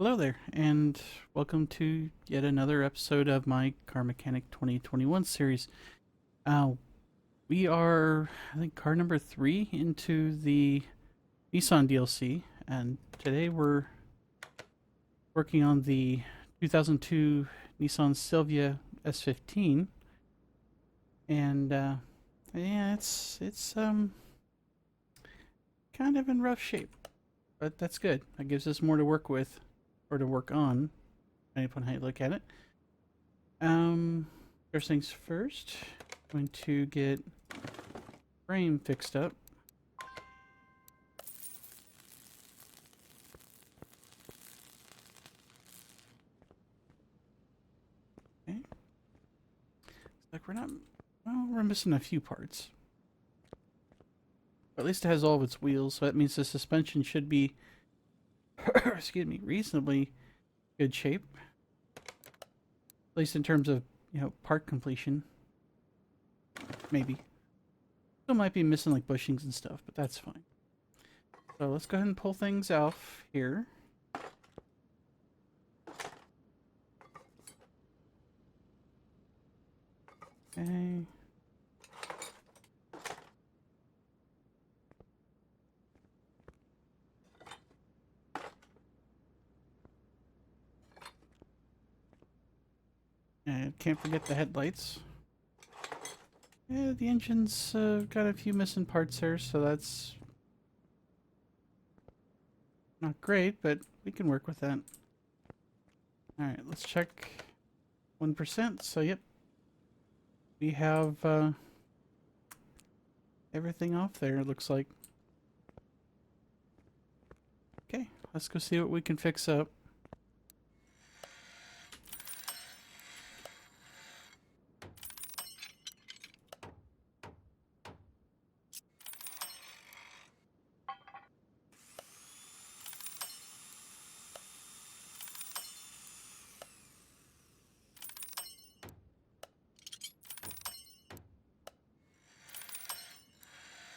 Hello there, and welcome to yet another episode of my Car Mechanic 2021 series. Uh, we are, I think, car number 3 into the Nissan DLC, and today we're working on the 2002 Nissan Silvia S15. And yeah, it's kind of in rough shape, but that's good. That gives us more to work with or to work on, depending upon how you look at it. First things first, going to get frame fixed up. Okay. Looks like we're missing a few parts. But at least it has all of its wheels, so that means the suspension should be, excuse me, reasonably good shape. At least in terms of, part completion. Maybe. Still might be missing like bushings and stuff, but that's fine. So let's go ahead and pull things off here. Okay. And can't forget the headlights. Yeah, the engine's got a few missing parts there, so that's not great, but we can work with that. Alright, let's check 1%. So, yep. We have everything off there, it looks like. Okay, let's go see what we can fix up.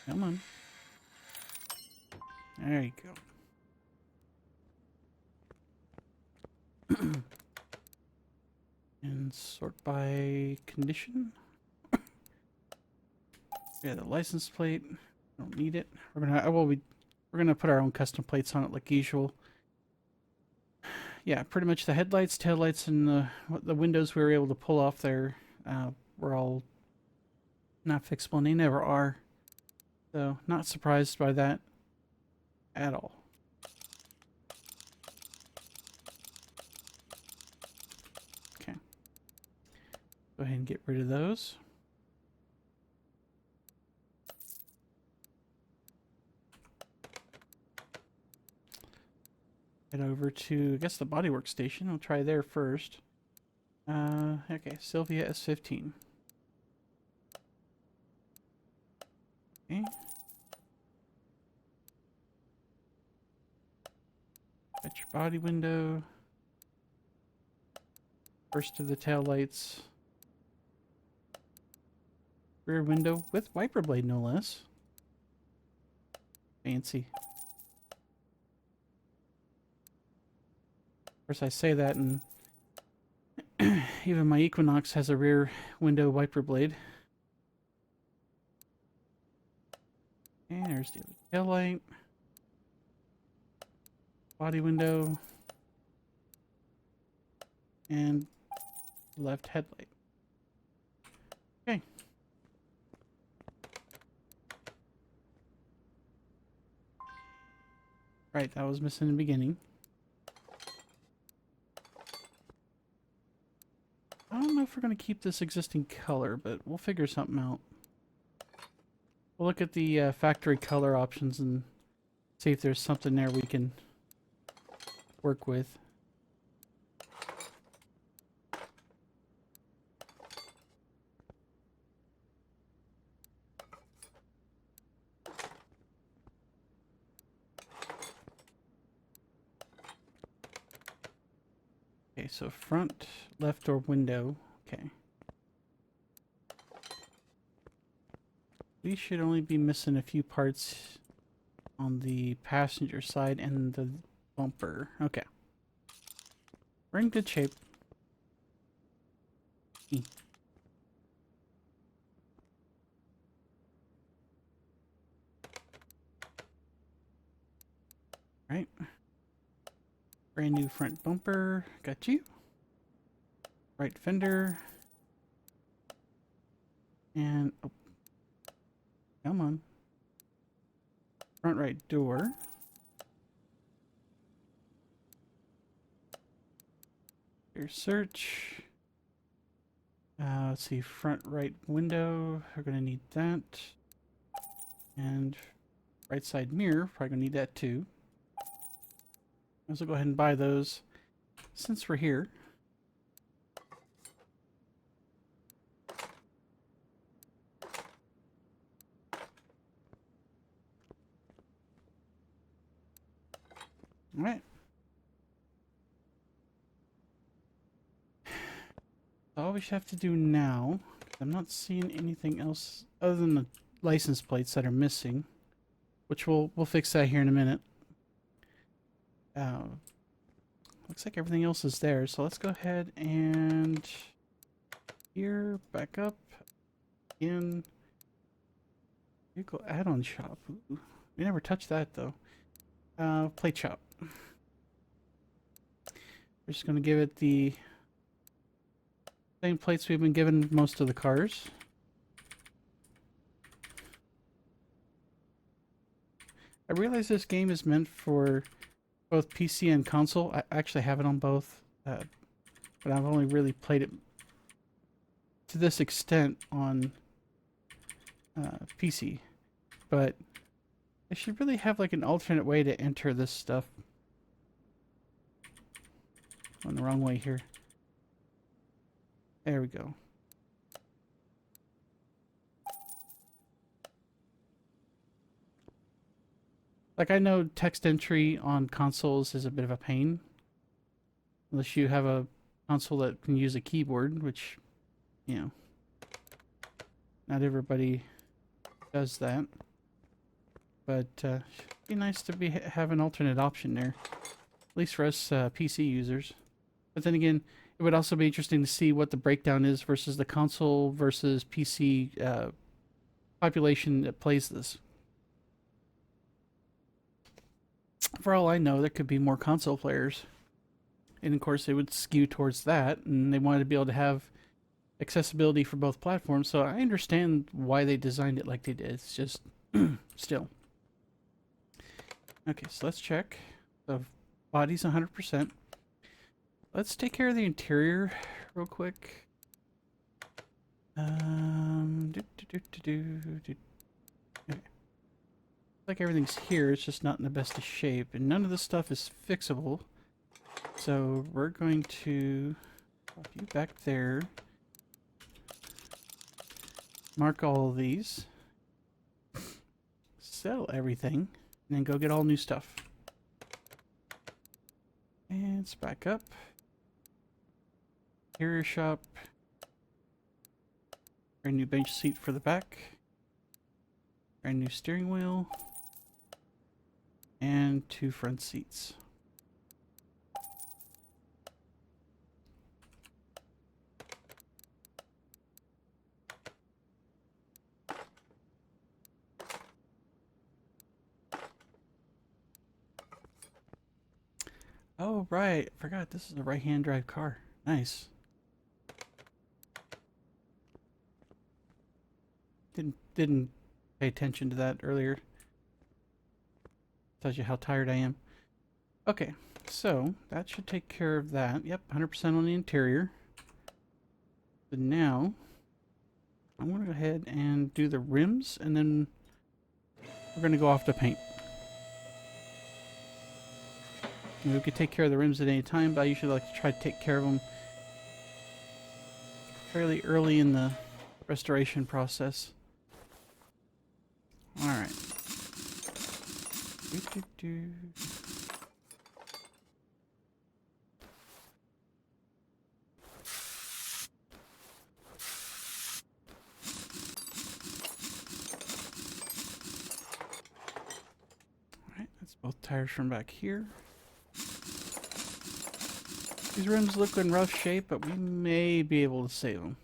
Come on. There you go. And sort by condition. Yeah, the license plate. Don't need it. We're gonna put our own custom plates on it like usual. Yeah, pretty much the headlights, taillights, and the windows we were able to pull off there were all not fixable, and they never are. So, not surprised by that at all. Okay. Go ahead and get rid of those. Head over to, I guess, the bodywork station. I'll try there first. Okay, Silvia S15. Okay. Fetch your body window. First of the tail lights. Rear window with wiper blade, no less. Fancy. Of course, I say that, and even my Equinox has a rear window wiper blade. And there's the tail light. Body window. And left headlight. Okay. Right, that was missing in the beginning. I don't know if we're going to keep this existing color, but we'll figure something out. We'll look at the factory color options and see if there's something there we can work with. Okay, so front left door window. Okay. We should only be missing a few parts on the passenger side and the bumper. Okay. We're in good shape. Right. Brand new front bumper. Got you. Right fender. And oh, come on. Front right door. Your search. Let's see, front right window. We're gonna need that. And right side mirror. Probably gonna need that too. Might as well go ahead and buy those since we're here. All right. All we have to do now, I'm not seeing anything else other than the license plates that are missing, which we'll fix that here in a minute. Looks like everything else is there, so let's go ahead and here, back up, in vehicle add-on shop. Ooh, we never touched that though. Plate shop. We're just gonna give it the same plates we've been given most of the cars. I realize this game is meant for both PC and console. I actually have it on both, but I've only really played it to this extent on PC. But I should really have like an alternate way to enter this stuff. Going the wrong way here. There we go. Like, I know text entry on consoles is a bit of a pain. Unless you have a console that can use a keyboard, which, you know, not everybody does that. But it'd be nice to have an alternate option there. At least for us PC users. But then again, it would also be interesting to see what the breakdown is versus the console versus PC population that plays this. For all I know, there could be more console players. And of course, they would skew towards that, and they wanted to be able to have accessibility for both platforms, so I understand why they designed it like they did. It's just, still. Okay, so let's check. The body's 100%. Let's take care of the interior real quick. Okay. Like everything's here, it's just not in the best of shape, and none of this stuff is fixable. So we're going to pop you back there. Mark all of these. Sell everything, and then go get all new stuff. And it's back up. Interior shop. Brand new bench seat for the back. Brand new steering wheel. And 2 front seats. Oh, right. I forgot this is a right-hand drive car. Nice. Didn't pay attention to that earlier. Tells you how tired I am. Okay, so that should take care of that. Yep, 100% on the interior. But now I'm going to go ahead and do the rims, and then we're going to go off to paint. We could take care of the rims at any time, but I usually like to try to take care of them fairly early in the restoration process. Alright. Alright, that's both tires from back here. These rims look in rough shape, but we may be able to save them.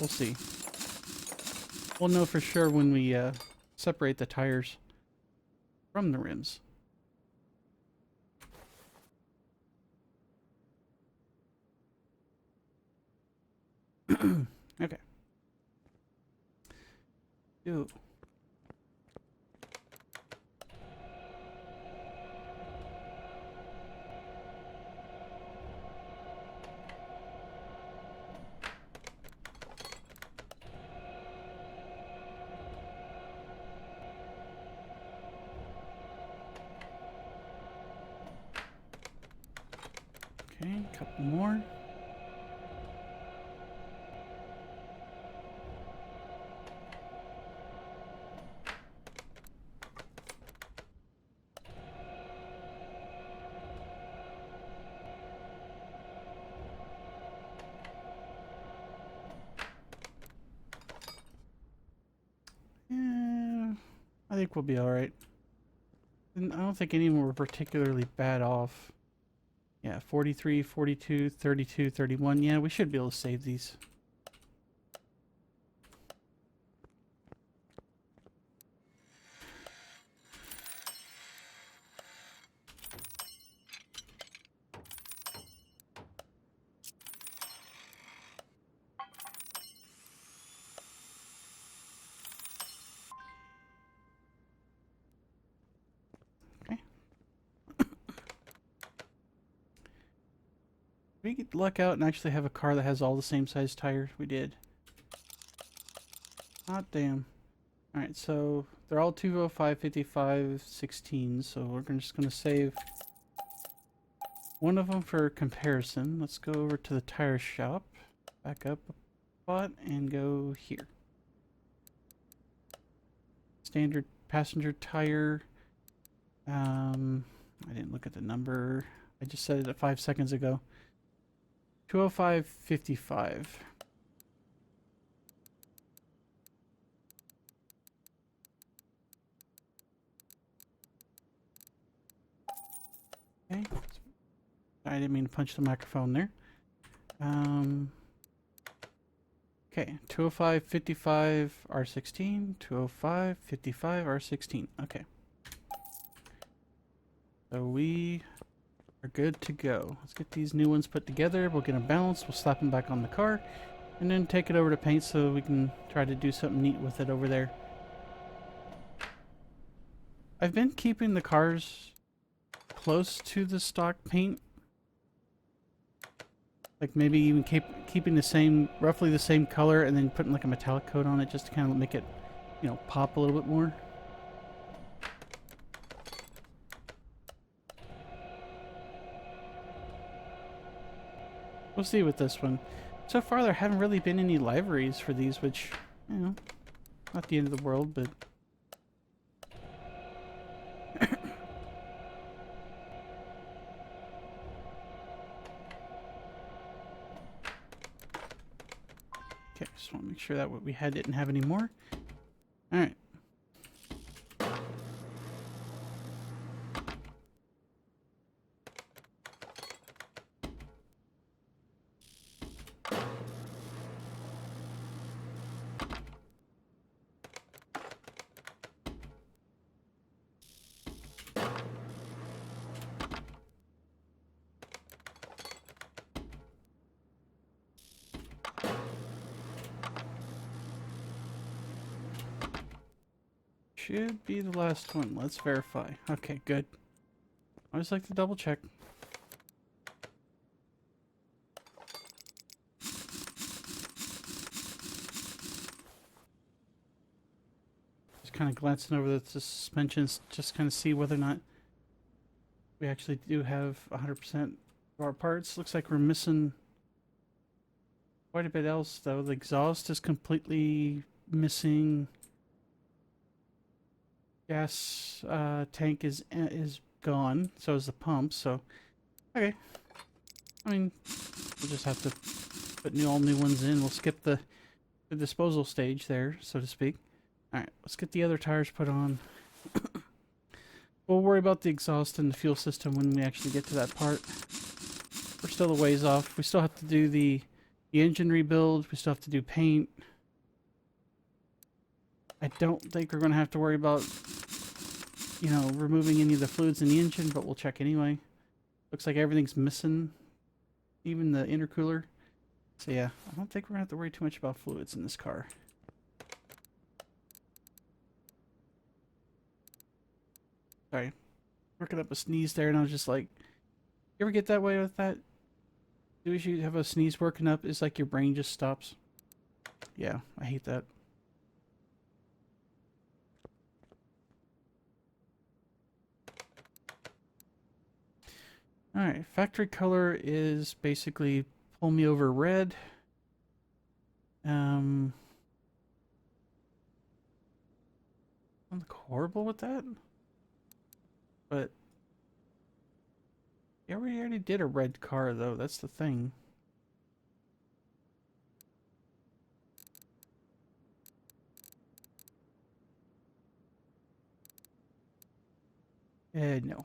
We'll see. We'll know for sure when we separate the tires from the rims. Okay. Ew. Okay, a couple more. Yeah, I think we'll be alright. And I don't think any of them were particularly bad off. Yeah, 43, 42, 32, 31. Yeah, we should be able to save these. Okay. We could luck out and actually have a car that has all the same size tires. We did. Hot damn. Alright, so they're all 205, 55, 16, so we're just going to save one of them for comparison. Let's go over to the tire shop, back up a spot, and go here. Standard passenger tire. I didn't look at the number. I just said it 5 seconds ago. 205.55. Okay. I didn't mean to punch the microphone there. Okay, 205.55 R16, 205.55 R16. Okay. So we are good to go. Let's get these new ones put together. We'll get them balanced. We'll slap them back on the car. And then take it over to paint so we can try to do something neat with it over there. I've been keeping the cars close to the stock paint. Like maybe even keeping the same, roughly the same color, and then putting like a metallic coat on it just to kind of make it, you know, pop a little bit more. We'll see with this one. So far there haven't really been any liveries for these, which, you know, not the end of the world, but... Okay, just want to make sure that what we had didn't have any more. Alright. Should be the last one. Let's verify. Okay, good. I always like to double check. Just kind of glancing over the suspensions, just kind of see whether or not we actually do have 100% of our parts. Looks like we're missing quite a bit else, though. The exhaust is completely missing. Gas tank is gone, so is the pump, so okay. I mean, we'll just have to put all new ones in. We'll skip the disposal stage there, so to speak. Alright, let's get the other tires put on. We'll worry about the exhaust and the fuel system when we actually get to that part. we're still a ways off. We still have to do the engine rebuild. We still have to do paint. I don't think we're going to have to worry about, you know, removing any of the fluids in the engine, but we'll check anyway. Looks like everything's missing, even the intercooler. So yeah, I don't think we're going to have to worry too much about fluids in this car. Sorry, working up a sneeze there, and I was just like, you ever get that way with that? Do you have a sneeze working up? It's like your brain just stops. Yeah, I hate that. Alright, factory color is basically pull me over red. I look horrible with that. But yeah, we already did a red car though, that's the thing. No.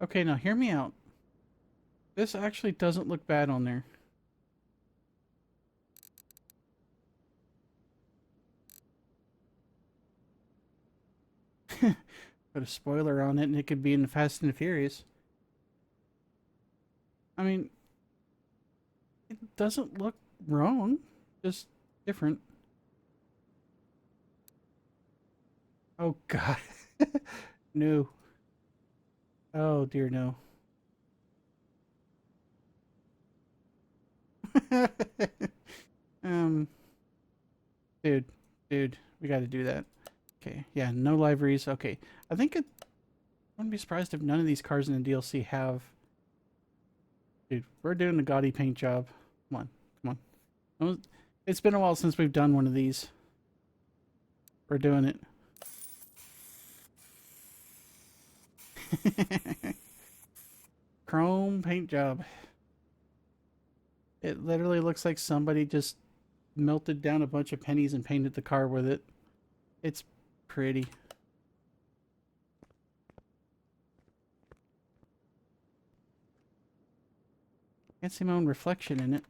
Okay, now hear me out. This actually doesn't look bad on there. Put a spoiler on it and it could be in the Fast and the Furious. I mean, it doesn't look wrong, just different. Oh god. No. Oh dear no. um dude, we gotta do that. Okay, yeah, no liveries. Okay. I think I wouldn't be surprised if none of these cars in the DLC have. Dude, we're doing a gaudy paint job. Come on, come on. It's been a while since we've done one of these. We're doing it. Chrome paint job. It literally looks like somebody just melted down a bunch of pennies and painted the car with it. It's pretty. Can't see my own reflection in it.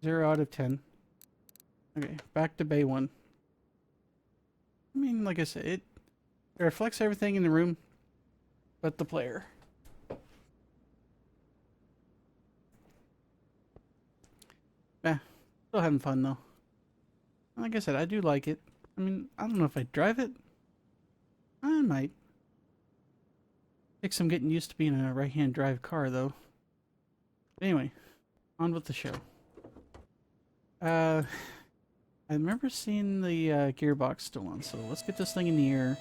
0 out of 10. Okay, back to Bay 1. I mean, like I said, it reflects everything in the room but the player. Yeah, still having fun though. Like I said, I do like it. I mean, I don't know if I'd drive it. I might. Takes some getting used to being a right-hand drive car though. Anyway, on with the show. I remember seeing the gearbox still on, so let's get this thing in the air.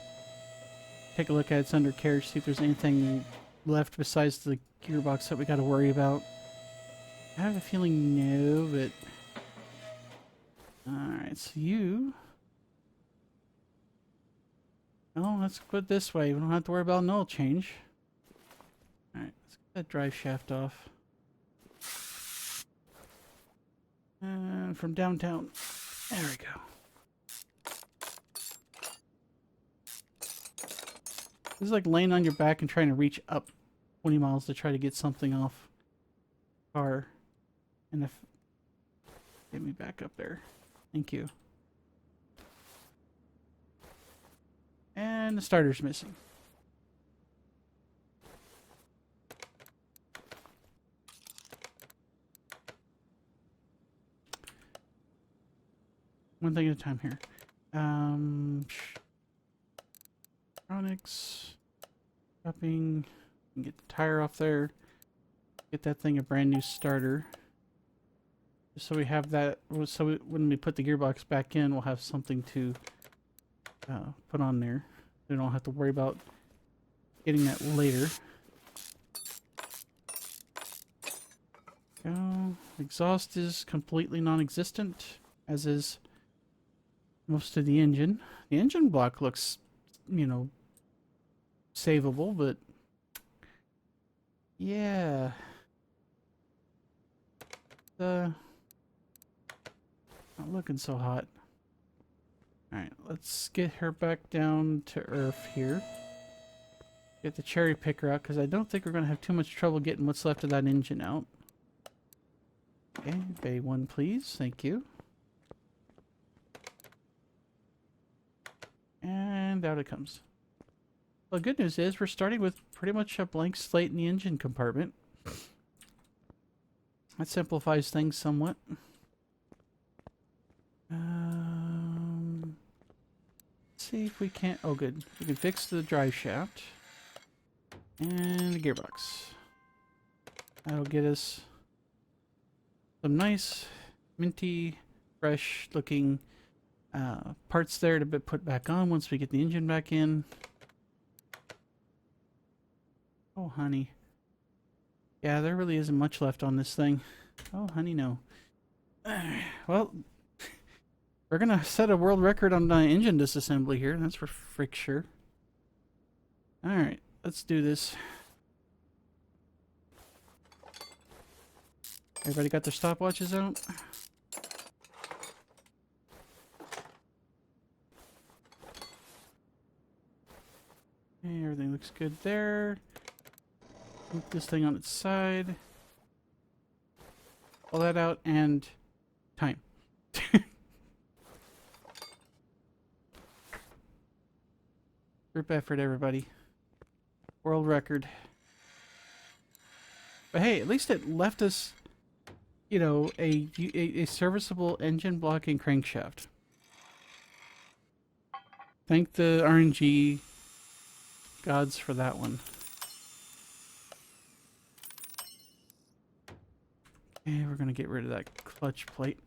Take a look at its undercarriage, see if there's anything left besides the gearbox that we got to worry about. I have a feeling no, but... Alright, so you... Oh, let's put it this way. We don't have to worry about an oil change. Alright, let's get that drive shaft off. And from downtown. There we go. This is like laying on your back and trying to reach up 20 miles to try to get something off car. And if... Get me back up there. Thank you. And the starter's missing. One thing at a time here. Electronics. Shopping. Get the tire off there. Get that thing a brand new starter. Just so we have that. So when we put the gearbox back in, we'll have something to put on there. We don't have to worry about getting that later. Go. Exhaust is completely non-existent, as is most of the engine. The engine block looks, you know, savable, but yeah. Not looking so hot. Alright, let's get her back down to earth here. Get the cherry picker out, because I don't think we're going to have too much trouble getting what's left of that engine out. Okay, bay 1 please, thank you. And out it comes. Well, the good news is we're starting with pretty much a blank slate in the engine compartment. That simplifies things somewhat. Let's see if we can't... Oh, good. We can fix the drive shaft. And the gearbox. That'll get us some nice, minty, fresh looking parts there to be put back on once we get the engine back in. Oh, honey. Yeah, there really isn't much left on this thing. Oh, honey, no. Well, we're going to set a world record on engine disassembly here. That's for frick sure. Alright, let's do this. Everybody got their stopwatches out? Okay, everything looks good there. Move this thing on its side. Pull that out and time. Group effort, everybody. World record. But hey, at least it left us, you know, a serviceable engine block and crankshaft. Thank the RNG gods for that one. Okay, we're gonna get rid of that clutch plate.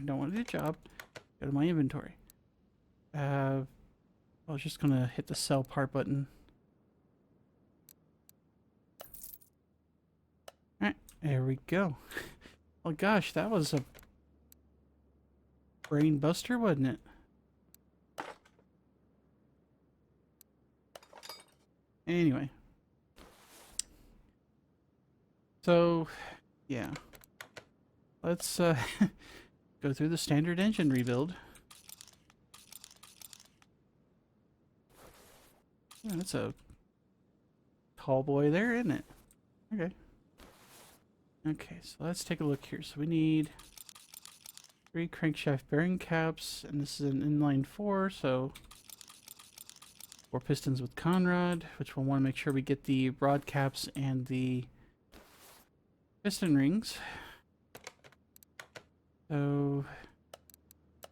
Don't want to do the job. Go to my inventory. I was just gonna hit the sell part button. Alright, there we go. Oh gosh, that was a brain buster, wasn't it? Anyway. So, yeah. Let's go through the standard engine rebuild. Yeah, that's a tall boy there, isn't it? Okay. Okay, so let's take a look here. So we need 3 crankshaft bearing caps, and this is an inline 4, so 4 pistons with conrod, which we'll want to make sure we get the rod caps and the piston rings. So,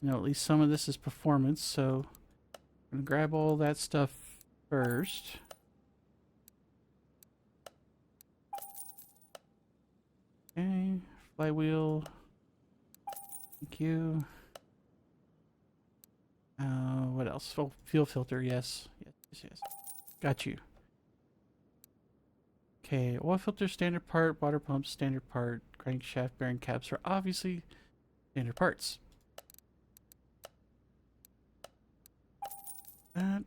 you know, at least some of this is performance, so I'm going to grab all that stuff first. Okay, flywheel. Thank you. What else? Oh, fuel filter, yes. Yes. Got you. Okay, oil filter, standard part, water pump, standard part, crankshaft bearing caps are obviously standard parts. That.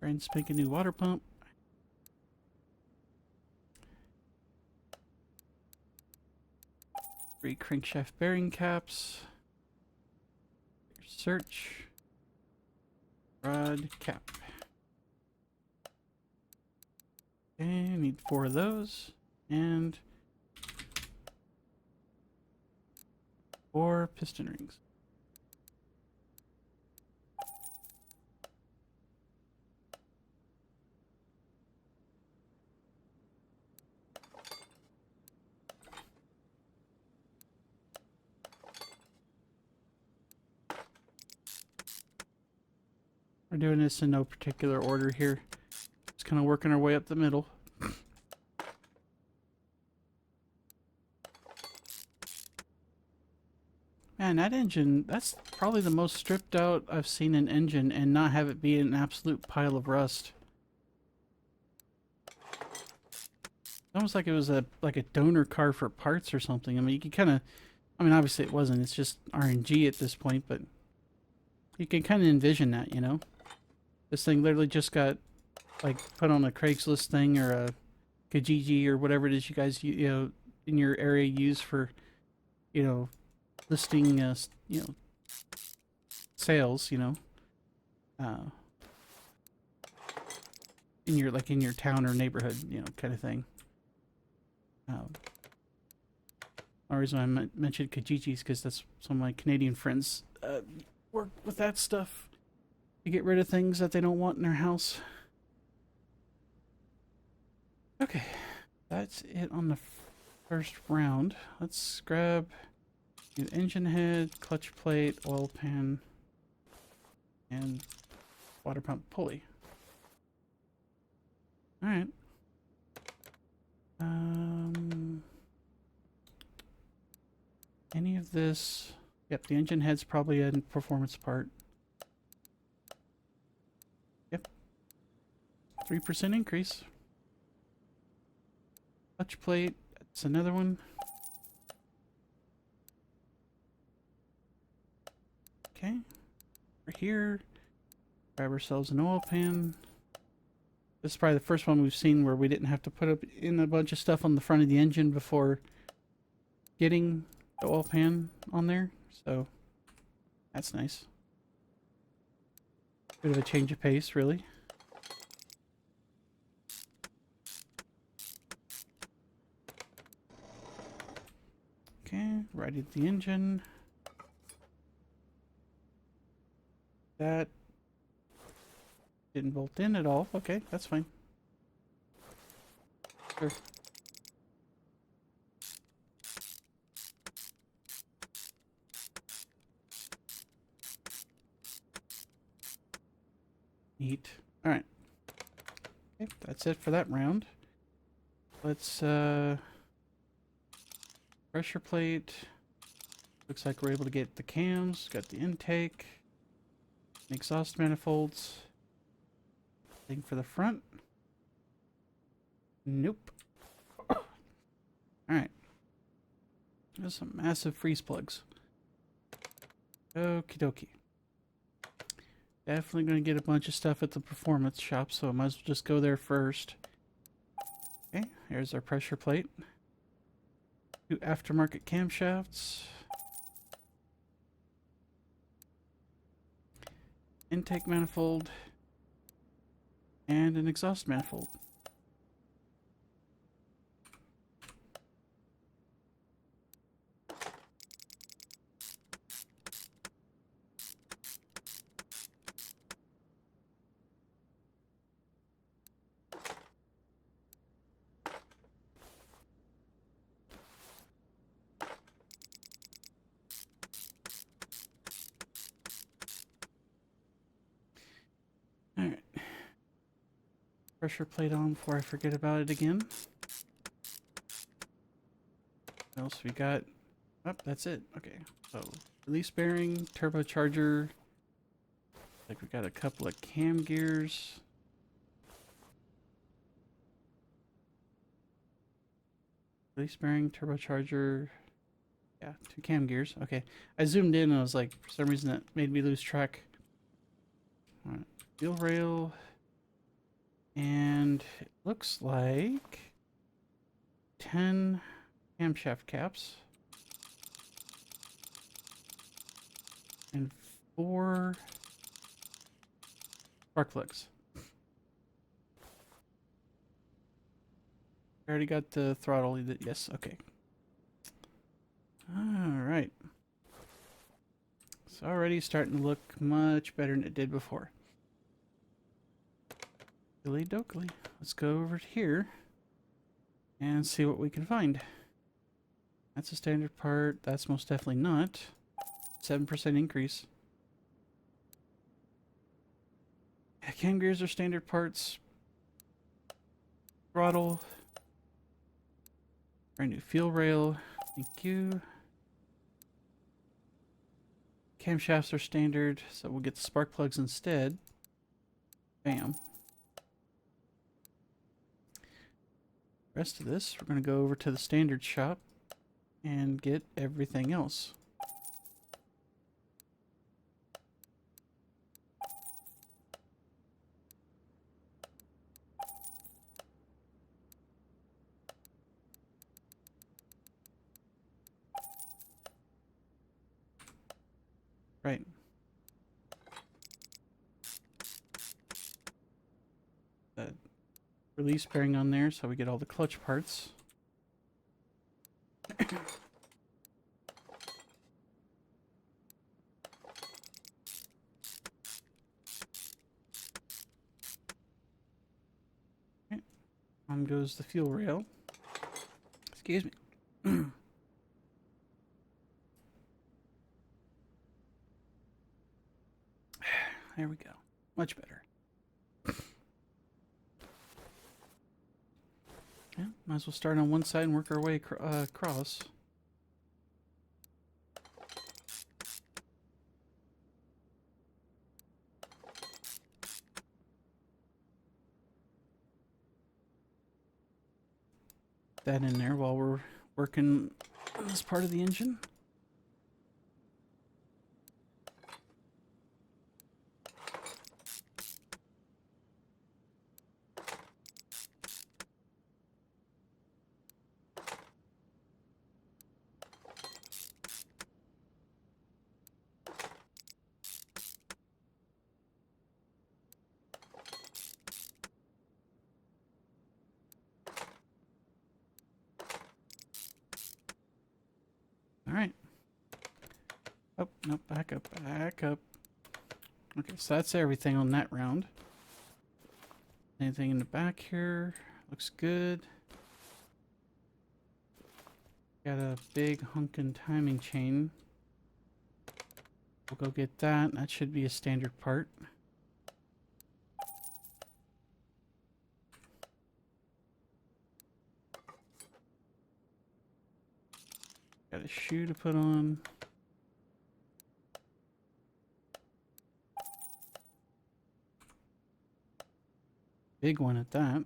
Brand spanking new water pump. Three crankshaft bearing caps. Search. Rod cap. Okay, need 4 of those. And 4 piston rings. We're doing this in no particular order here. Just kind of working our way up the middle. Man, that engine, that's probably the most stripped out I've seen an engine and not have it be an absolute pile of rust. Almost like it was a donor car for parts or something. I mean, you can kind of, I mean, obviously it wasn't. It's just RNG at this point, but you can kind of envision that, you know? This thing literally just got, like, put on a Craigslist thing or a Kijiji or whatever it is you guys, you know, in your area use for, you know, listing, you know, sales, you know, uh, in your town or neighborhood, you know, kind of thing. The reason I mentioned Kijiji's because that's some of my Canadian friends work with that stuff to get rid of things that they don't want in their house. Okay, that's it on the first round. Let's grab the engine head, clutch plate, oil pan, and water pump pulley. All right. Any of this? Yep, the engine head's probably a performance part. Yep. 3% increase. Clutch plate, that's another one. Okay. We're here. Grab ourselves an oil pan. This is probably the first one we've seen where we didn't have to put up in a bunch of stuff on the front of the engine before getting the oil pan on there. So that's nice. Bit of a change of pace, really. Okay, righted the engine. That didn't bolt in at all. Okay, that's fine. Sure. Neat. Alright. Okay, that's it for that round. Let's pressure plate. Looks like we're able to get the cams, got the intake, exhaust manifolds. Thing for the front. Nope. Alright. There's some massive freeze plugs. Okie dokie. Definitely going to get a bunch of stuff at the performance shop, so I might as well just go there first. Okay, here's our pressure plate. 2 aftermarket camshafts. Intake manifold. And an exhaust manifold. Alright. Pressure plate on before I forget about it again. What else we got? Oh, that's it. Okay. So, release bearing, turbocharger. Like we got a couple of cam gears. Release bearing, turbocharger. Yeah, 2 cam gears. Okay. I zoomed in and I was like, for some reason that made me lose track. Alright. Wheel rail. And it looks like 10 camshaft caps. And 4 spark plugs. I already got the throttle. Yes, okay. Alright. It's already starting to look much better than it did before. Dilly dokily. Let's go over here and see what we can find. That's a standard part. That's most definitely not. 7% increase. Yeah, cam gears are standard parts. Throttle. Brand new fuel rail. Thank you. Camshafts are standard, so we'll get the spark plugs instead. Bam. Rest of this, we're going to go over to the standard shop and get everything else. release bearing on there, so we get all the clutch parts. Okay. On goes the fuel rail. Excuse me. There we go. Much better. Yeah, might as well start on one side and work our way across. That in there while we're working on this part of the engine. All right. Oh, no, back up, back up. Okay, so that's everything on that round. Anything in the back here? Looks good. Got a big hunkin' timing chain. We'll go get that. That should be a standard part. Got a shoe to put on. Big one at that.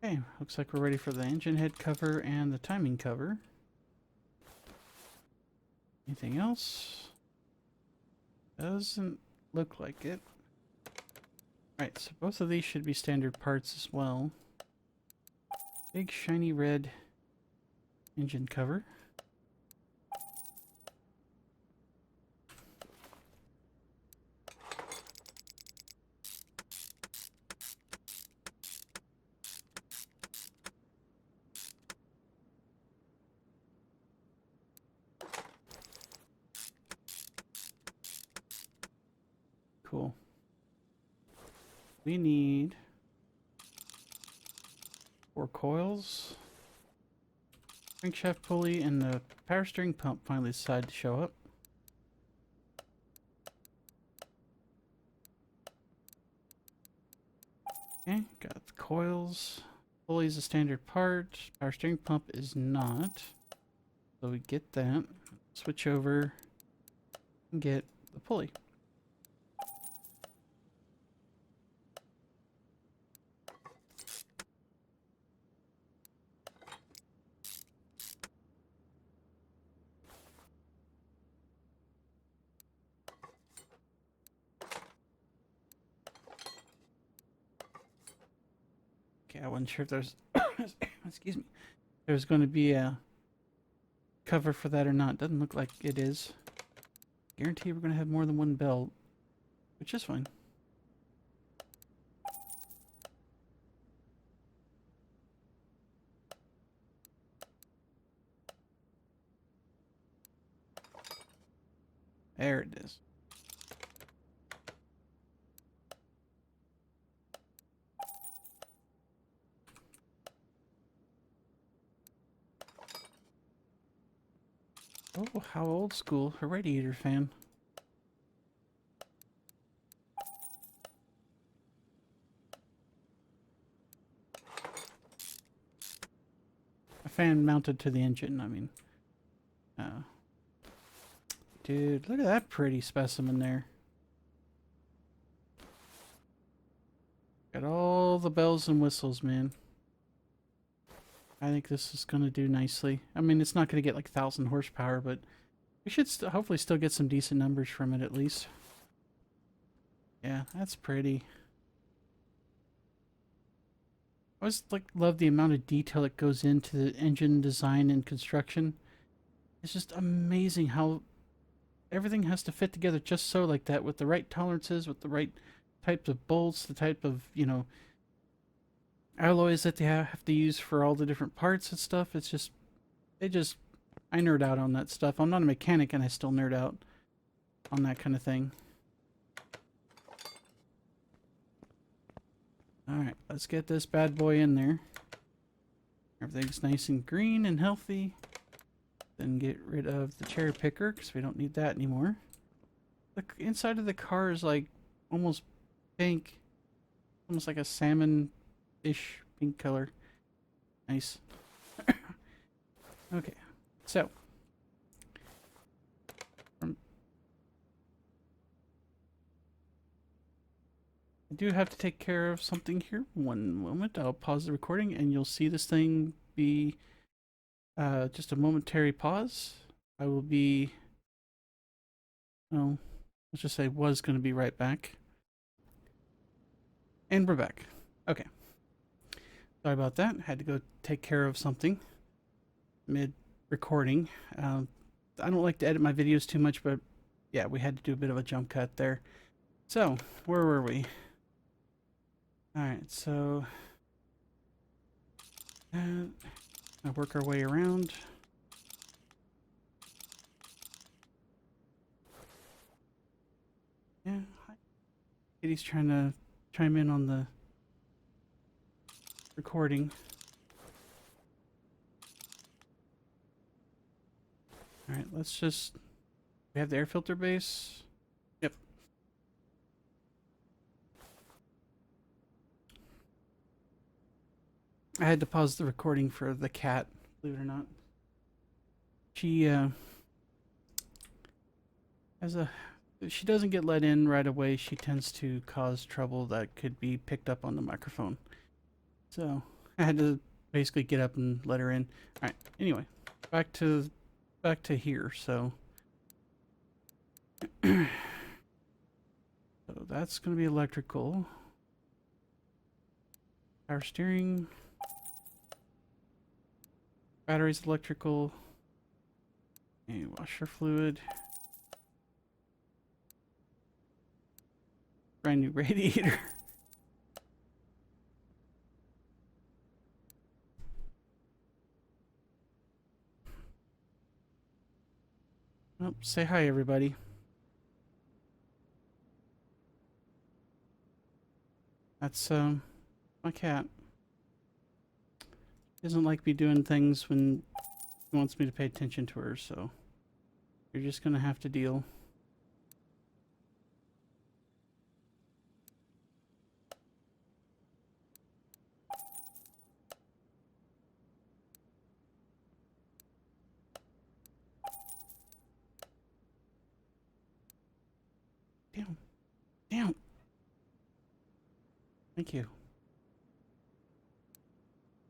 Okay, looks like we're ready for the engine head cover and the timing cover. Anything else? Doesn't look like it. Alright, so both of these should be standard parts as well. Big shiny red engine cover. Cool. We need 4 coils, crankshaft pulley, and the power steering pump finally decided to show up. Okay, got the coils. Pulley is a standard part. Power steering pump is not. So we get that. Switch over and get the pulley. Okay, I wasn't sure if there's excuse me. There's going to be a cover for that or not. Doesn't look like it is. Guarantee we're going to have more than one belt, which is fine. There it is. Oh, how old school. A radiator fan. A fan mounted to the engine, I mean. Dude, look at that pretty specimen there. Got all the bells and whistles, man. I think this is going to do nicely. I mean, it's not going to get like 1,000 horsepower, but we should hopefully still get some decent numbers from it at least. Yeah, that's pretty. I always love the amount of detail that goes into the engine design and construction. It's just amazing how everything has to fit together just so like that, with the right tolerances, with the right types of bolts, the type of, you know, alloys that they have to use for all the different parts and stuff. It's just, I nerd out on that stuff. I'm not a mechanic and I still nerd out on that kind of thing. Alright, let's get this bad boy in there. Everything's nice and green and healthy. Then get rid of the cherry picker because we don't need that anymore. The inside of the car is like almost pink. Almost like a salmon-ish pink color. Nice. Okay, so. I do have to take care of something here. One moment. I'll pause the recording and you'll see this thing be just a momentary pause. I will be, oh, let's just say was going to be right back. And we're back. Okay. Sorry about that. Had to go take care of something mid-recording. I don't like to edit my videos too much, but yeah, we had to do a bit of a jump cut there. So, where were we? Alright, so I'll work our way around. Yeah, Kitty's trying to chime in on the recording. Alright, let's just... We have the air filter base. Yep. I had to pause the recording for the cat, believe it or not. She she doesn't get let in right away. She tends to cause trouble that could be picked up on the microphone. So I had to basically get up and let her in. All right. Anyway, back to here. So, so that's going to be electrical. Power steering. Batteries electrical. And washer fluid. Brand new radiator. Oh, say hi, everybody. That's my cat. She doesn't like me doing things when she wants me to pay attention to her, so you're just gonna have to deal. Damn. Damn. Thank you.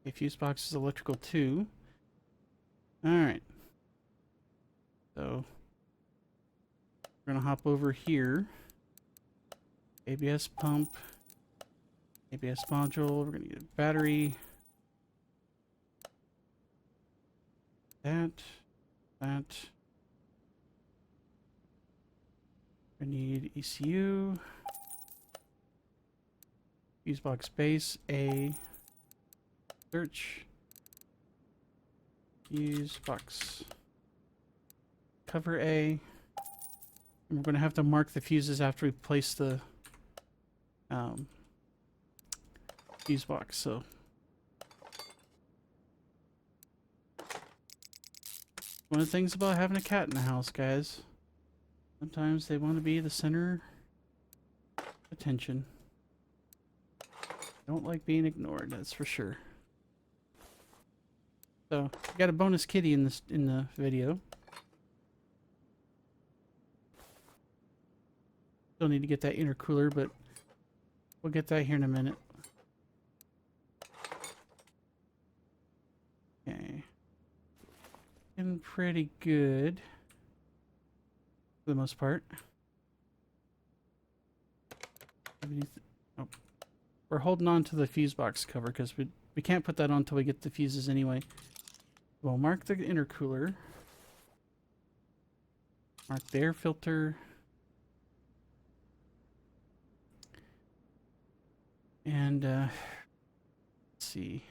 A fuse box is electrical too. Alright. So we're gonna hop over here. ABS pump. ABS module. We're gonna get a battery. That. We need ECU. Fuse box base. A. Search. Fuse box. Cover A. And we're going to have to mark the fuses after we place the fuse box. So one of the things about having a cat in the house, guys. Sometimes they want to be the center of attention. Don't like being ignored, that's for sure. So, we got a bonus kitty in the video. Still need to get that intercooler, but we'll get that here in a minute. Okay. Getting pretty good. For the most part. Oh. We're holding on to the fuse box cover because we can't put that on until we get the fuses anyway. We'll mark the intercooler. Mark the air filter. And let's see.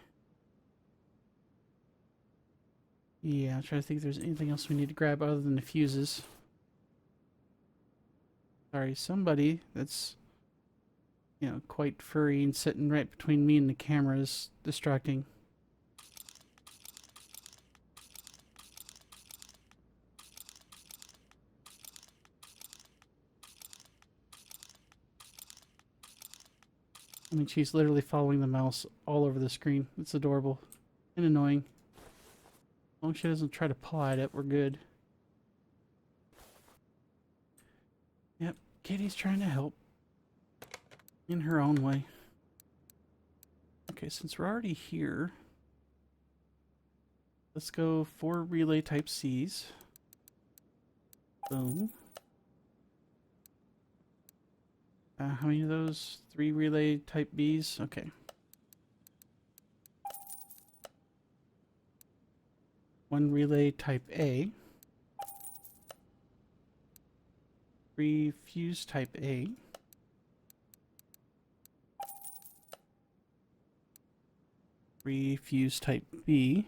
Yeah, I'm trying to think if there's anything else we need to grab other than the fuses. Sorry, somebody that's, quite furry and sitting right between me and the camera is distracting. I mean, she's literally following the mouse all over the screen. It's adorable and annoying. As long as she doesn't try to paw at it, we're good. Yep, Katie's trying to help in her own way. Okay, since we're already here, let's go 4 relay type C's. Boom. How many of those? 3 relay type B's? Okay. One relay type A. 3 fuse type A. Three fuse type B.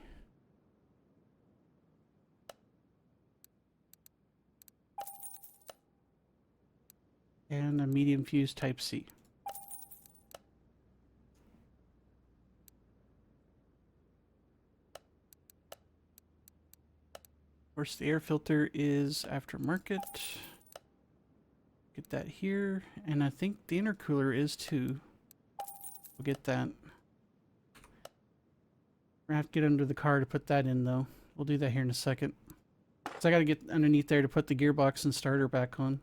And a medium fuse type C. Of course, the air filter is aftermarket. Get that here. And I think the intercooler is too. We'll get that. We're gonna have to get under the car to put that in, though. We'll do that here in a second. So I gotta get underneath there to put the gearbox and starter back on.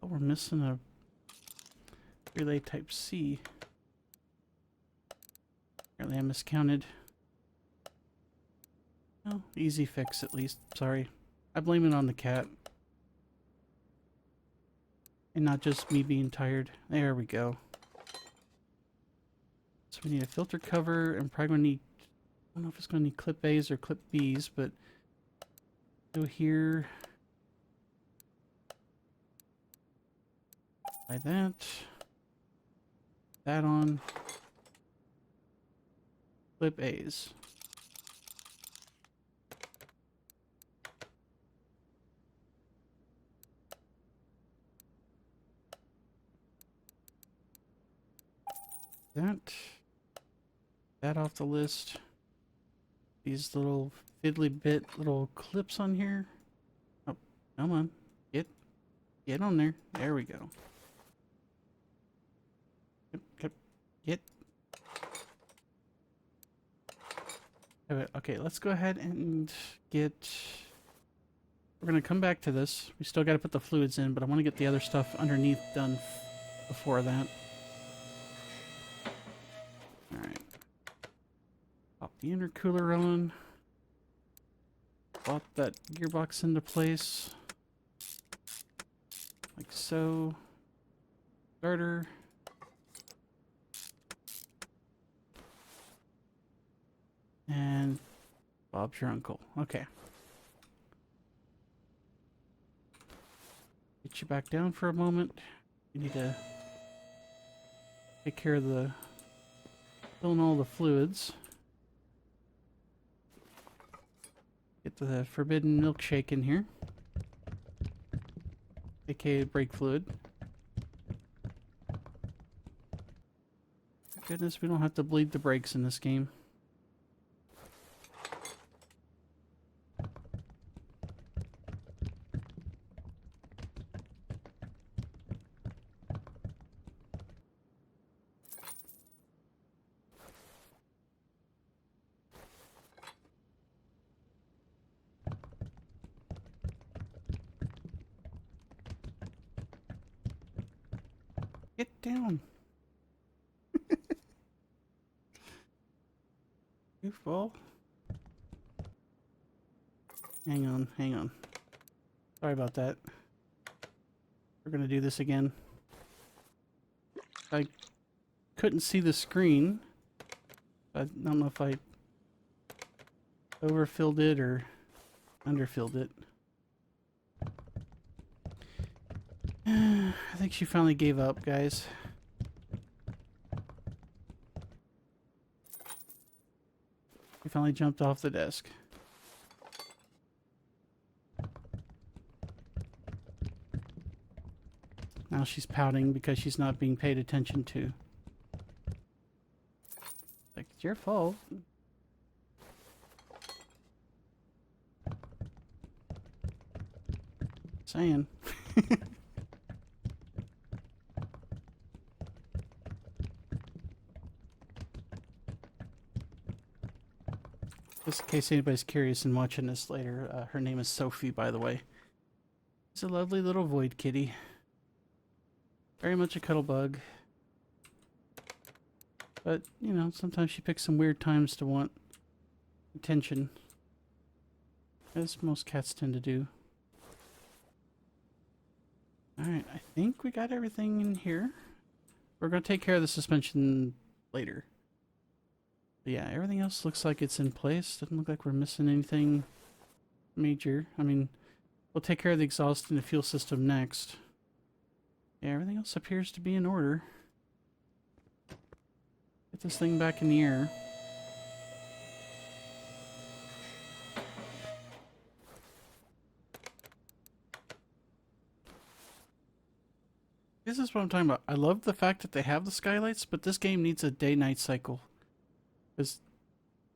Oh, we're missing a relay type C. Apparently I miscounted. Oh, easy fix at least. Sorry. I blame it on the cat. And not just me being tired. There we go. So we need a filter cover and probably gonna need, I don't know if it's gonna need clip A's or clip B's, but go here. By that. That on. Clip A's. That off the list. These little fiddly bit little clips on here. Oh, come on. Get on there. There we go. Get. Okay, let's go ahead and get... We're going to come back to this. We still got to put the fluids in, but I want to get the other stuff underneath done before that. Alright. Pop the intercooler on. Pop that gearbox into place. Like so. Starter. And Bob's your uncle. Okay. Get you back down for a moment. You need to take care of the filling all the fluids. Get the forbidden milkshake in here, aka brake fluid. Goodness, we don't have to bleed the brakes in this game. Get down. well, hang on, hang on. Sorry about that. We're gonna do this again. I couldn't see the screen. I don't know if I overfilled it or underfilled it. I think she finally gave up, guys. She finally jumped off the desk. Now she's pouting because she's not being paid attention to. Like, it's your fault. Saying. Just in case anybody's curious and watching this later, her name is Sophie, by the way. She's a lovely little void kitty. Very much a cuddle bug. But, you know, sometimes she picks some weird times to want attention. As most cats tend to do. Alright, I think we got everything in here. We're going to take care of the suspension later. But yeah, everything else looks like it's in place. Doesn't look like we're missing anything major. I mean, we'll take care of the exhaust and the fuel system next. Yeah, everything else appears to be in order. Get this thing back in the air. This is what I'm talking about. I love the fact that they have the skylights, but this game needs a day-night cycle. Because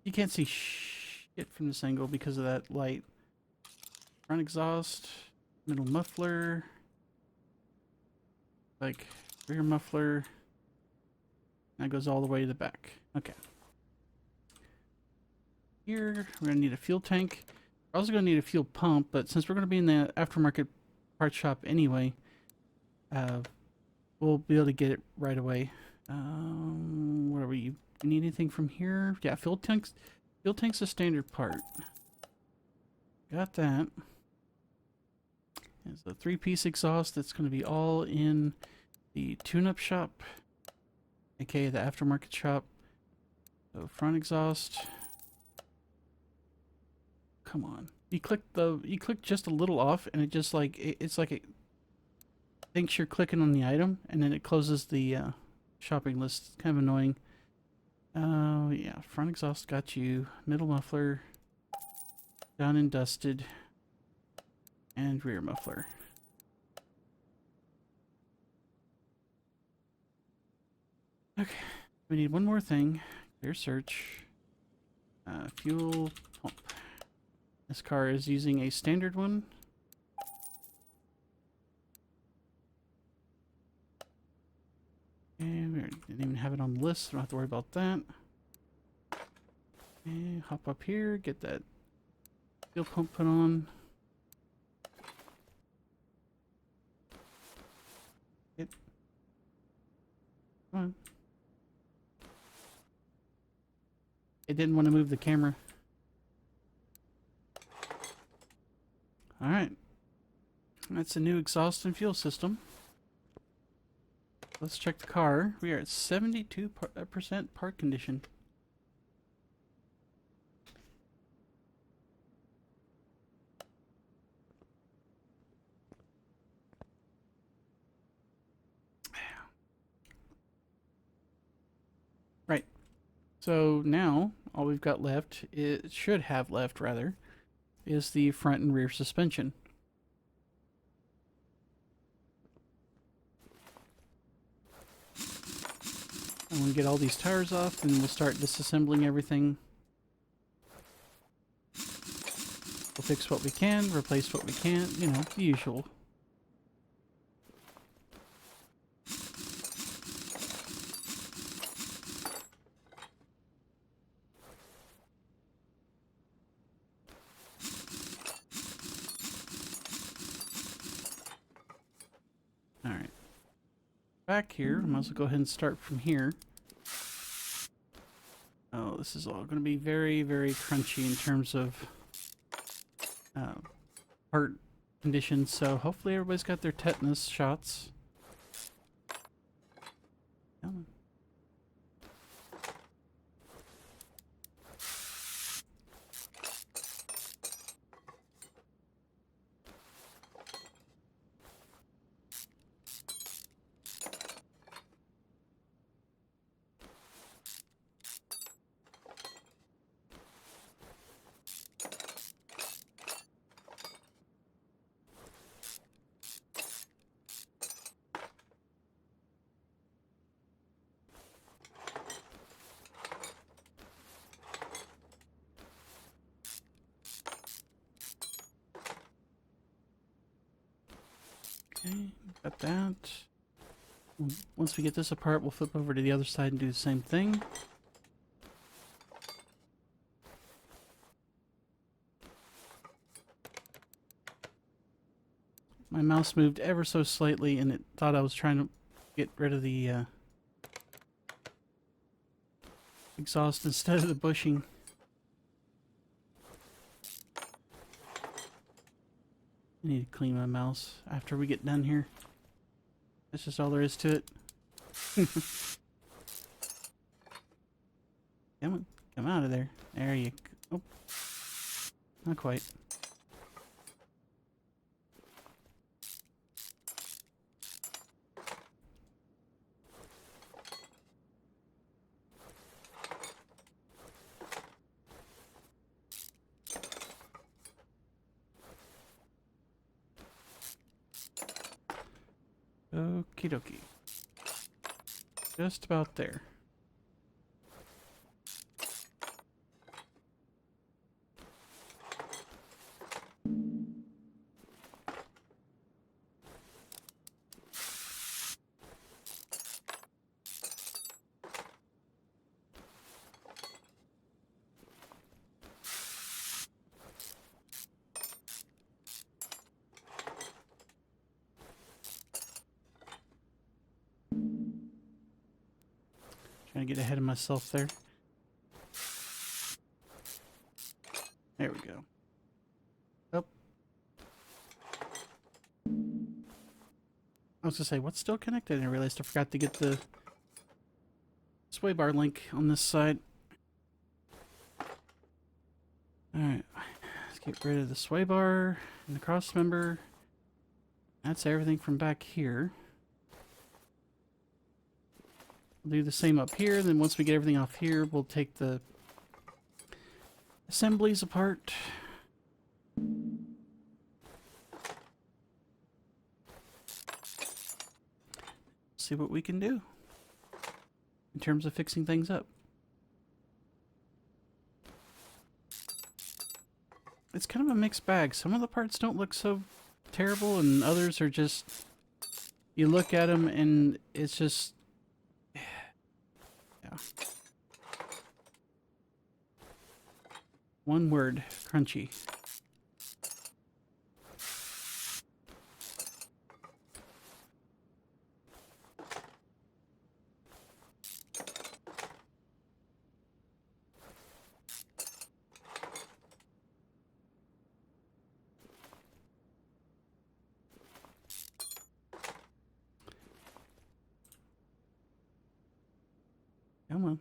you can't see shit from this angle because of that light. Front exhaust, middle muffler, like rear muffler. That goes all the way to the back. Okay. Here, we're going to need a fuel tank. We're also going to need a fuel pump, but since we're going to be in the aftermarket parts shop anyway, we'll be able to get it right away. Where are we? You need anything from here? Yeah, fuel tank's a standard part. Got that. It's a 3-piece exhaust that's going to be all in the tune-up shop, aka the aftermarket shop. So front exhaust. Come on. You click just a little off and it just like it's like it thinks you're clicking on the item and then it closes the shopping list. It's kind of annoying. Oh yeah, front exhaust got you. Middle muffler done and dusted. And rear muffler. Okay, we need one more thing. Clear search. Fuel pump. This car is using a standard one. And we didn't even have it on the list, so don't have to worry about that. And hop up here, get that fuel pump put on. Come on. It didn't want to move the camera. Alright. That's a new exhaust and fuel system. Let's check the car. We are at 72% part condition. Right. So now all we've got left, it should have left rather, is the front and rear suspension. I'm going to get all these tires off and we'll start disassembling everything. We'll fix what we can, replace what we can't, you know, the usual. Alright. Back here, I might as well go ahead and start from here. Oh, this is all going to be very, very crunchy in terms of part conditions, so hopefully everybody's got their tetanus shots. Come on. Okay, got that. Once we get this apart, we'll flip over to the other side and do the same thing. My mouse moved ever so slightly and it thought I was trying to get rid of the exhaust instead of the bushing. I need to clean my mouse after we get done here. That's just all there is to it. Come out of there. There you go. Oh, not quite. Okie dokie. Just about there. Trying to get ahead of myself there. There we go. Oh. I was gonna say, what's still connected? And I realized I forgot to get the sway bar link on this side. Alright, let's get rid of the sway bar and the cross member. That's everything from back here. We'll do the same up here, then once we get everything off here, we'll take the assemblies apart. See what we can do in terms of fixing things up. It's kind of a mixed bag. Some of the parts don't look so terrible, and others are just, you look at them and it's just, yeah. One word, crunchy. Come on,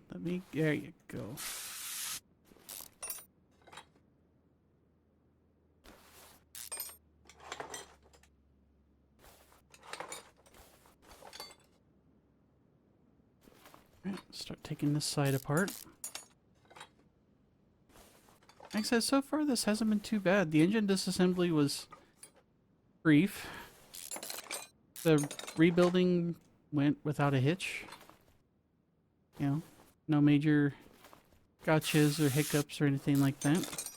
there you go. Alright, start taking this side apart. Like I said, so far this hasn't been too bad. The engine disassembly was brief. The rebuilding went without a hitch. You know, no major gotchas or hiccups or anything like that.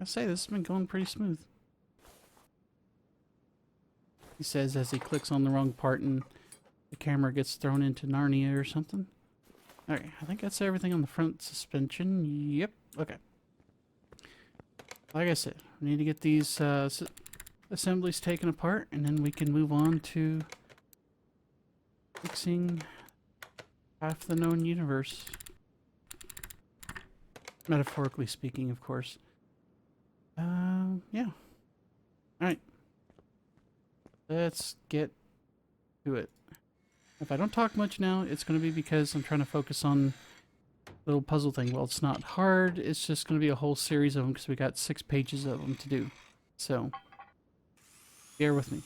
I say this has been going pretty smooth. He says as he clicks on the wrong part and the camera gets thrown into Narnia or something. Alright, I think that's everything on the front suspension. Yep, okay. Like I said, we need to get these assemblies taken apart, and then we can move on to fixing half the known universe. Metaphorically speaking, of course. Yeah. Alright. Let's get to it. If I don't talk much now, it's going to be because I'm trying to focus on the little puzzle thing. Well, it's not hard. It's just going to be a whole series of them because we got 6 pages of them to do. So, bear with me.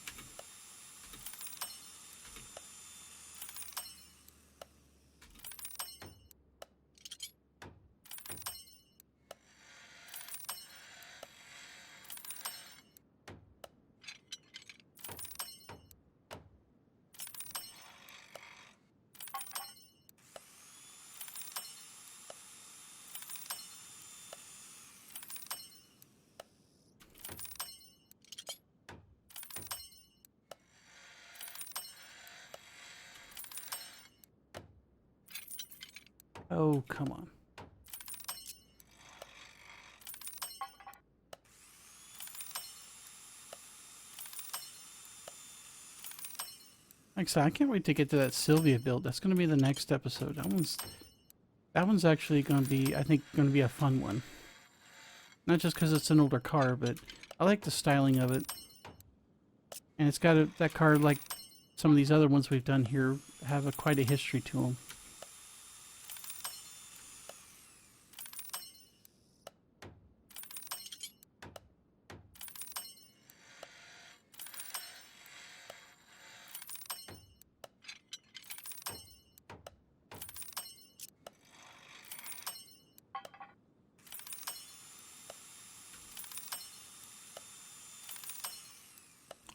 Oh, come on. Like I said, I can't wait to get to that Silvia build. That's going to be the next episode. That one's actually going to be, I think, going to be a fun one. Not just because it's an older car, but I like the styling of it. And it's got that car, like some of these other ones we've done here, have quite a history to them.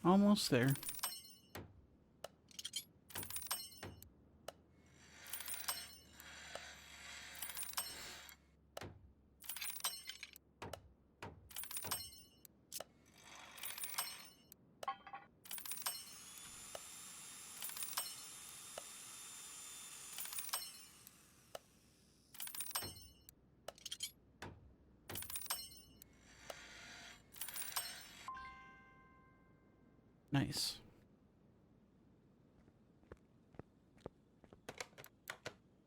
Almost there. Nice.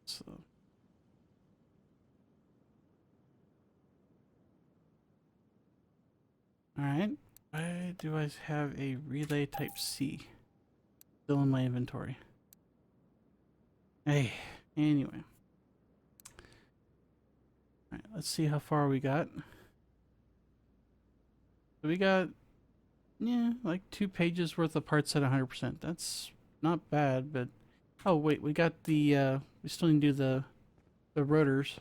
So. Alright. Why do I have a relay type C still in my inventory? Hey, anyway. Alright, let's see how far we got. So we got, yeah, like 2 pages worth of parts at 100%. That's not bad, but... Oh, wait, we got the, we still need to do the rotors.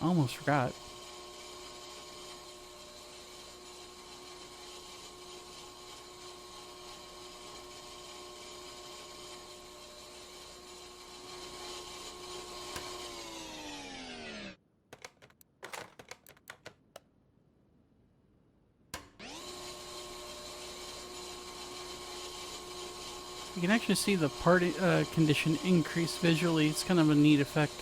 Almost forgot. You can actually see the part condition increase visually. It's kind of a neat effect.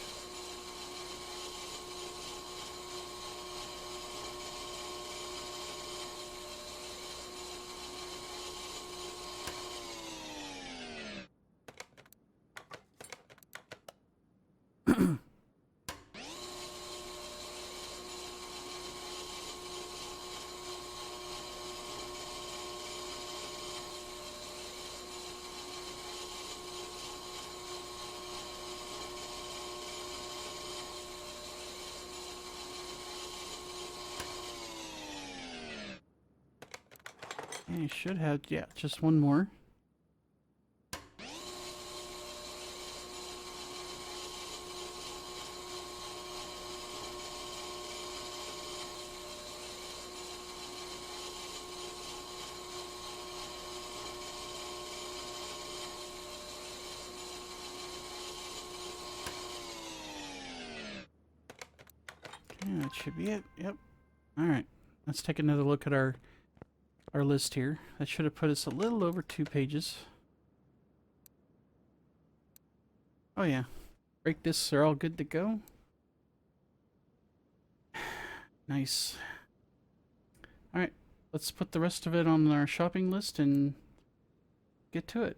And you should have, yeah, just one more. Yeah, that should be it. Yep. Alright. Let's take another look at our list here. That should have put us a little over 2 pages. Oh yeah. Brake discs are all good to go. Nice. Alright. Let's put the rest of it on our shopping list and get to it.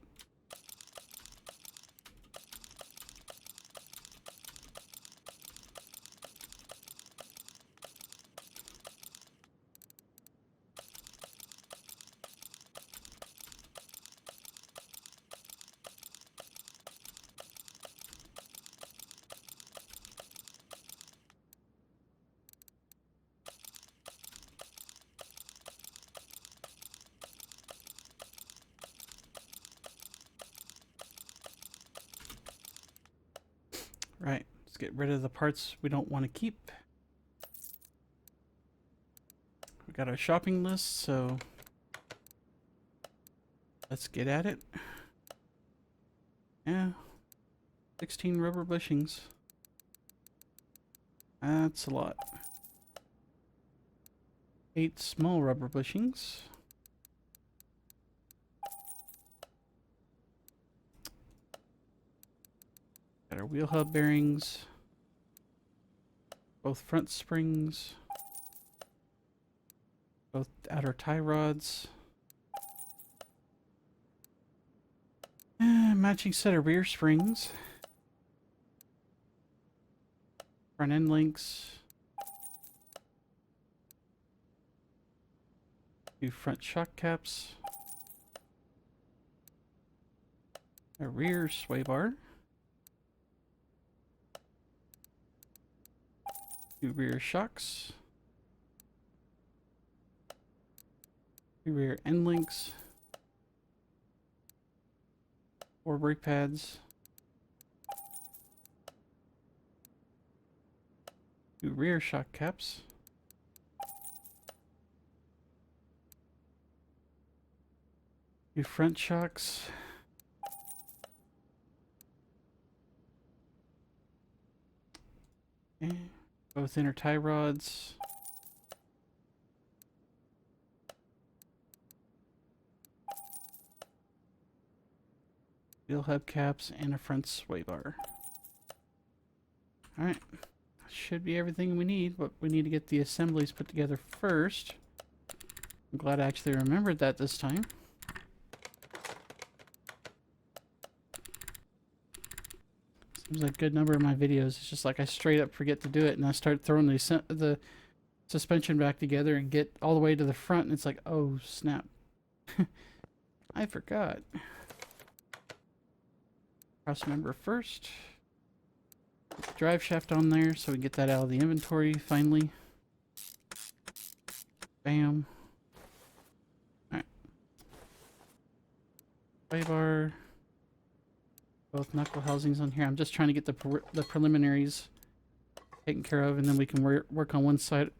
Right, let's get rid of the parts we don't want to keep. We got our shopping list, so let's get at it. Yeah, 16 rubber bushings. That's a lot. 8 small rubber bushings. Got our wheel hub bearings. Both front springs. Both outer tie rods. Matching set of rear springs. Front end links. 2 front shock caps. A rear sway bar. 2 rear shocks. 2 rear end links. 4 brake pads. 2 rear shock caps. 2 front shocks. Okay. Both inner tie rods. Wheel hub caps and a front sway bar. Alright. Should be everything we need, but we need to get the assemblies put together first. I'm glad I actually remembered that this time. Seems like a good number of my videos. It's just like I straight up forget to do it, and I start throwing the suspension back together and get all the way to the front, and it's like, oh snap. I forgot. Cross member first. Put the drive shaft on there so we can get that out of the inventory finally. Bam. Alright. Sway bar. Both knuckle housings on here. I'm just trying to get the preliminaries taken care of, and then we can work on one side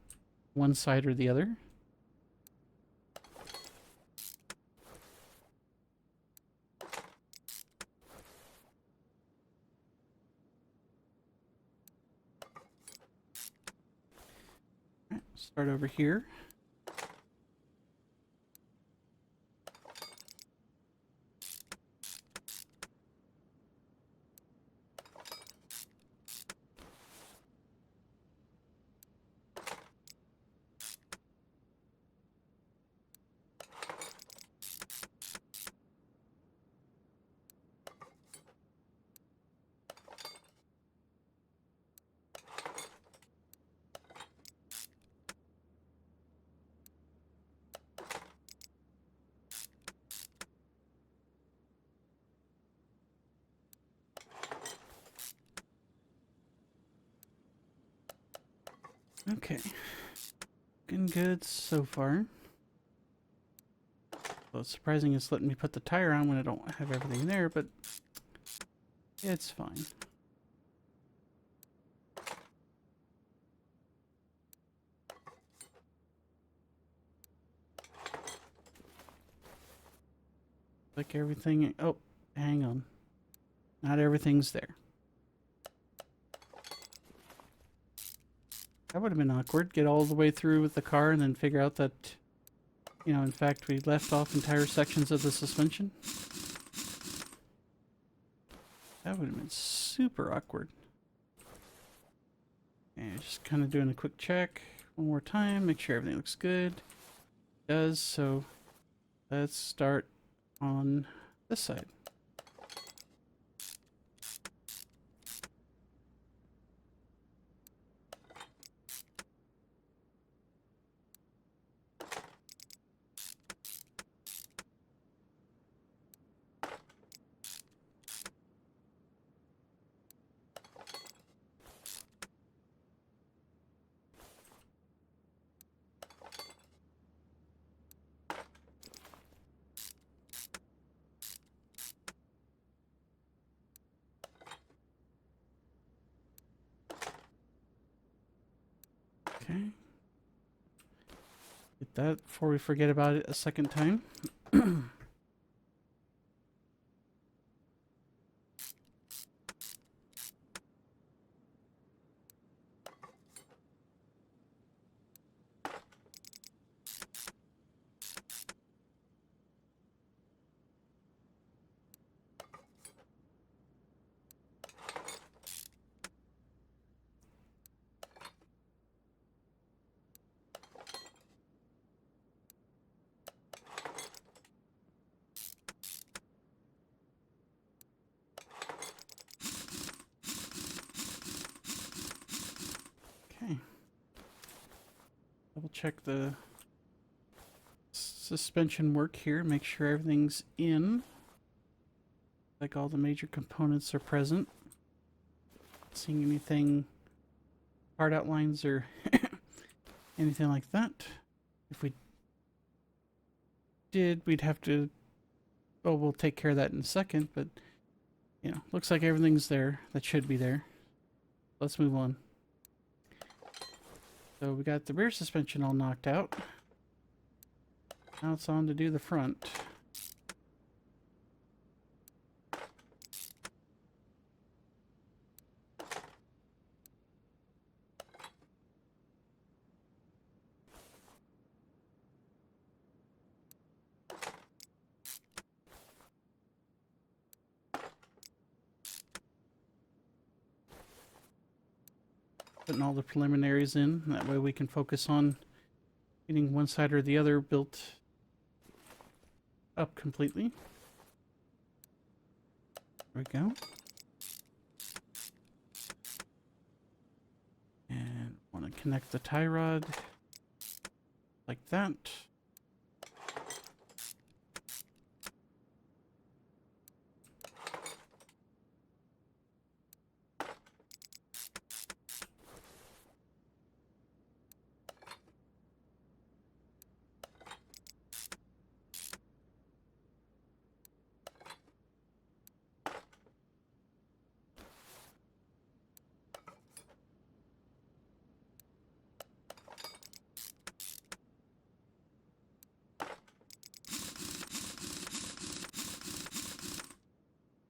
or the other. Alright, start over here. Okay. Looking good so far. Well, it's surprising it's letting me put the tire on when I don't have everything there, but it's fine. Like everything. Oh, hang on. Not everything's there. That would have been awkward. Get all the way through with the car and then figure out that, you know, in fact, we left off entire sections of the suspension. That would have been super awkward. And just kind of doing a quick check one more time, make sure everything looks good. It does, so let's start on this side. Okay. Get that before we forget about it a second time. Okay. Double check the suspension work here, make sure everything's in. Like all the major components are present. Not seeing anything, part outlines or anything like that. If we did, we'd have to, oh, we'll take care of that in a second, but, you know, looks like everything's there that should be there. Let's move on. So we got the rear suspension all knocked out. Now it's on to do the front. Putting all the preliminaries in, that way we can focus on getting one side or the other built up completely. There we go. And want to connect the tie rod like that.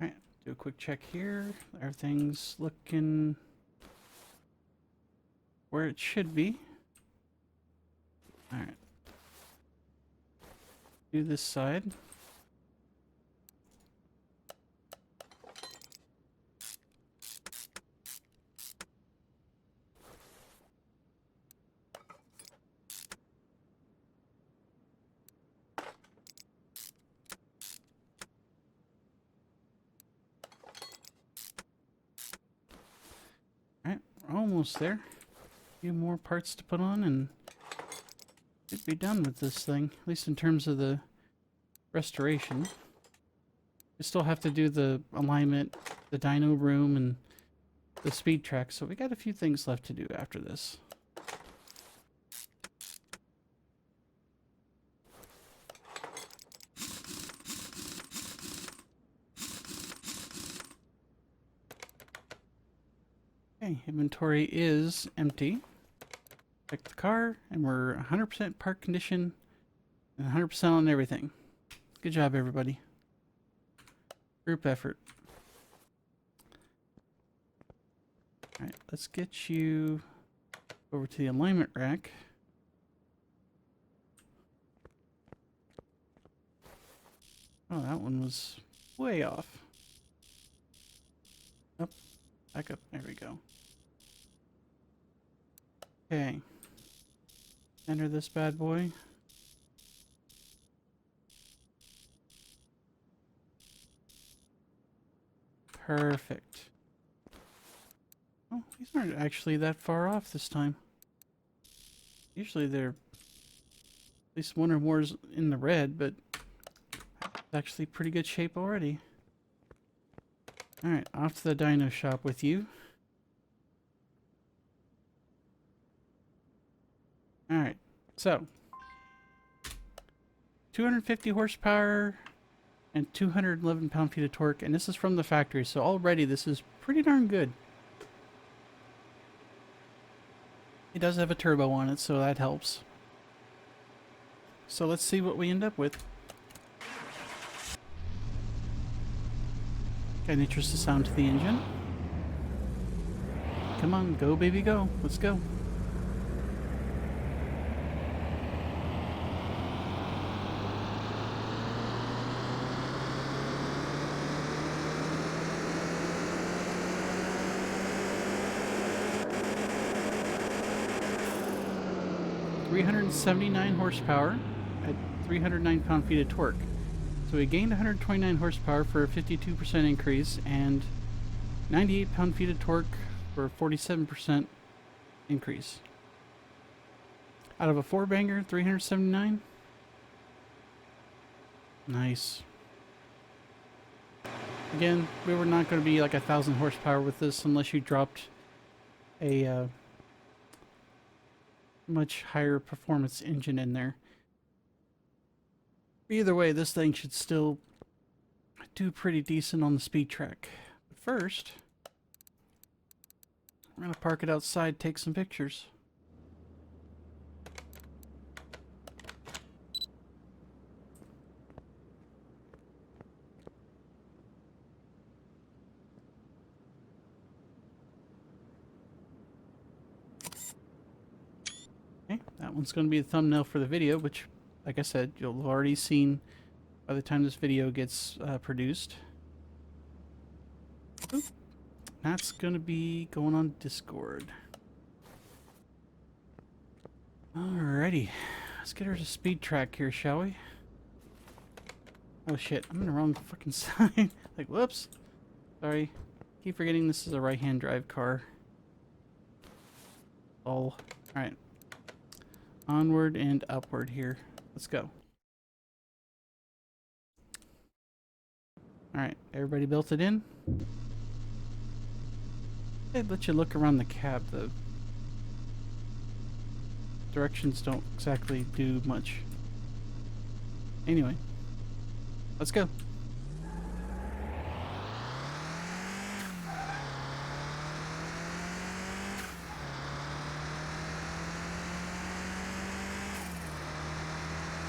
Alright, do a quick check here. Everything's looking where it should be. Alright. Do this side. Alright, we're almost there. A few more parts to put on and should be done with this thing, at least in terms of the restoration. We still have to do the alignment, the dyno room, and the speed track, so we got a few things left to do after this. Okay, inventory is empty. Check the car, and we're 100% park condition and 100% on everything. Good job, everybody. Group effort. Alright, let's get you Over to the alignment rack. Oh, that one was way off. Up, back up. There we go. Okay. Enter this bad boy. Perfect. Oh, these aren't actually that far off this time. Usually they're at least one or more is in the red, but it's actually pretty good shape already. Alright, off to the dyno shop with you. Alright, so 250 horsepower and 211 pound-feet of torque, and this is from the factory, so already this is pretty darn good. It does have a turbo on it, so that helps. So let's see what we end up with. Got an interesting sound to the engine. Come on, go baby go. Let's go. .379 horsepower at 309 pound-feet of torque. So we gained 129 horsepower for a 52% increase and 98 pound-feet of torque for a 47% increase. Out of a 4-banger, 379? Nice. Again, we were not going to be like 1,000 horsepower with this unless you dropped a much higher performance engine in there. Either way, this thing should still do pretty decent on the speed track. But first, we're going to park it outside, take some pictures. Okay, that one's going to be the thumbnail for the video, which, like I said, you'll have already seen by the time this video gets produced. Oop. That's going to be going on Discord. Alrighty, let's get her to speed track here, shall we? Oh shit, I'm in the wrong fucking side. Like, whoops. Sorry. Keep forgetting this is a right-hand drive car. Oh, alright. Onward and upward here. Let's go. Alright, everybody built it in? They'd let you look around the cab. The directions don't exactly do much. Anyway, let's go.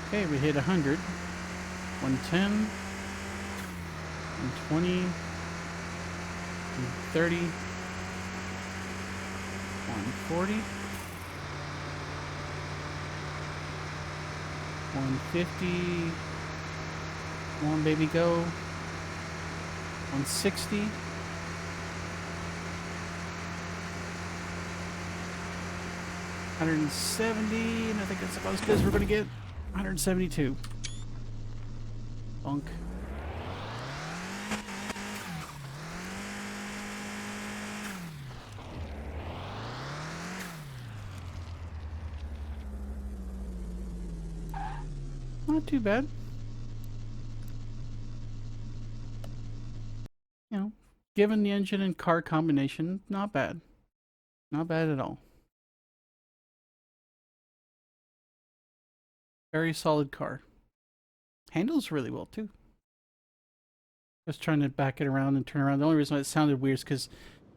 Okay, we hit 100, 110, 120, 130, 140, 150, come on baby go, 160, 170, and I think that's about as good as we're going to get. 172. Bonk. Not too bad. You know, given the engine and car combination, not bad. Not bad at all. Very solid car. Handles really well too. Just trying to back it around and turn around. The only reason why it sounded weird is because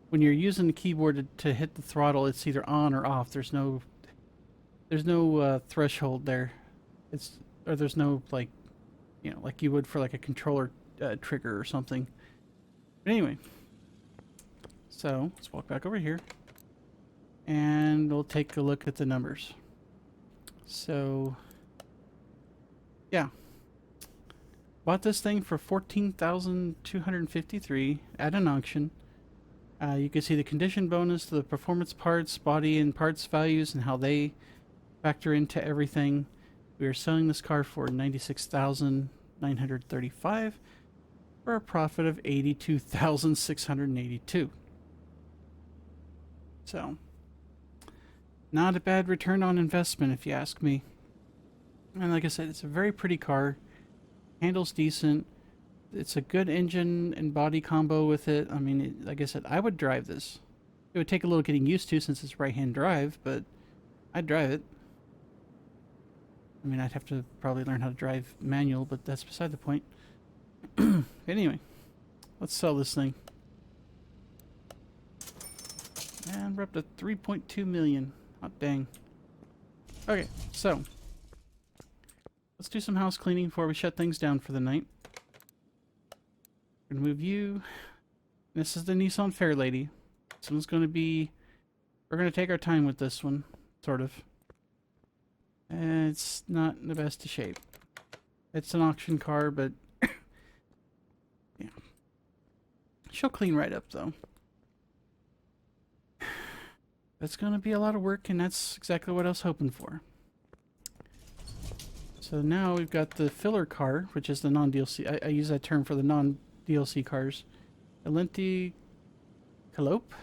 when you're using the keyboard to hit the throttle, it's either on or off. There's no threshold there. There's no, like, you know, like you would for like a controller trigger or something. But anyway, so let's walk back over here. and we'll take a look at the numbers. So, yeah. Bought this thing for $14,253 at an auction. You can see the condition bonus, the performance parts, body and parts values, and how they factor into everything. We are selling this car for $96,935 for a profit of $82,682. So, not a bad return on investment if you ask me. And like I said, it's a very pretty car. Handles decent. It's a good engine and body combo with it. I mean, like I said, I would drive this. It would take a little getting used to since it's right-hand drive, but I'd drive it. I mean, I'd have to probably learn how to drive manual, but that's beside the point. Anyway, let's sell this thing. And we're up to 3.2 million. Hot dang. Okay, so let's do some house cleaning before we shut things down for the night. We're gonna move you. This is the Nissan Fairlady. This one's gonna be... We're gonna take our time with this one, sort of. It's not in the best of shape. It's an auction car, but yeah. She'll clean right up, though. That's gonna be a lot of work, and that's exactly what I was hoping for. So now we've got the filler car, which is the non-DLC. I use that term for the non-DLC cars. Alenti Calope?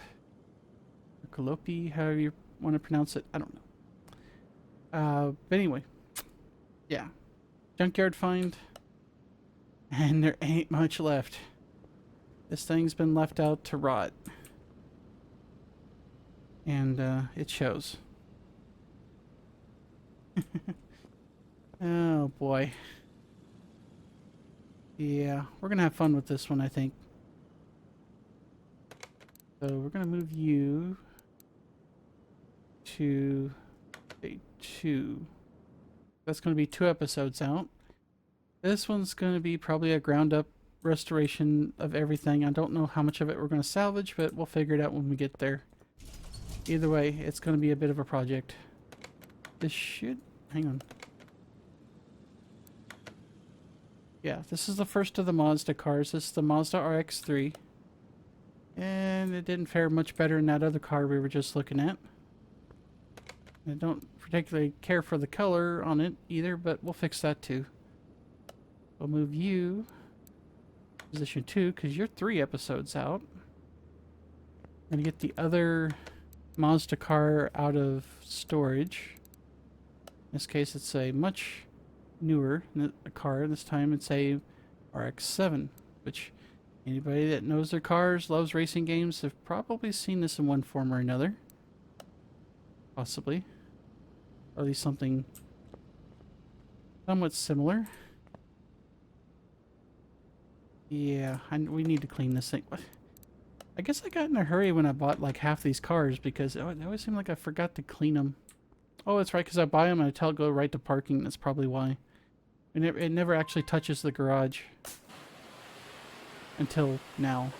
Or Calope, however you want to pronounce it. I don't know. But anyway. Yeah. Junkyard find. And there ain't much left. This thing's been left out to rot. And, it shows. Oh, boy. Yeah, we're gonna have fun with this one, I think. So we're gonna move you to day 2. That's gonna be 2 episodes out. This one's gonna be probably a ground up restoration of everything. I don't know how much of it we're gonna salvage, but we'll figure it out when we get there. Either way, it's gonna be a bit of a project. This should... hang on. Yeah, this is the first of the Mazda cars. This is the Mazda RX-3. And it didn't fare much better than that other car we were just looking at. I don't particularly care for the color on it either, but we'll fix that too. We'll move you to position 2 because you're 3 episodes out. I'm gonna get the other Mazda car out of storage. In this case, it's a much newer car. This time it's a RX-7, which anybody that knows their cars, loves racing games, have probably seen this in one form or another. Possibly. Or at least something somewhat similar. Yeah, we need to clean this thing. I guess I got in a hurry when I bought like half these cars because it always seemed like I forgot to clean them. Oh, that's right, because I buy them and I tell it go right to parking. That's probably why. It never actually touches the garage. Until now.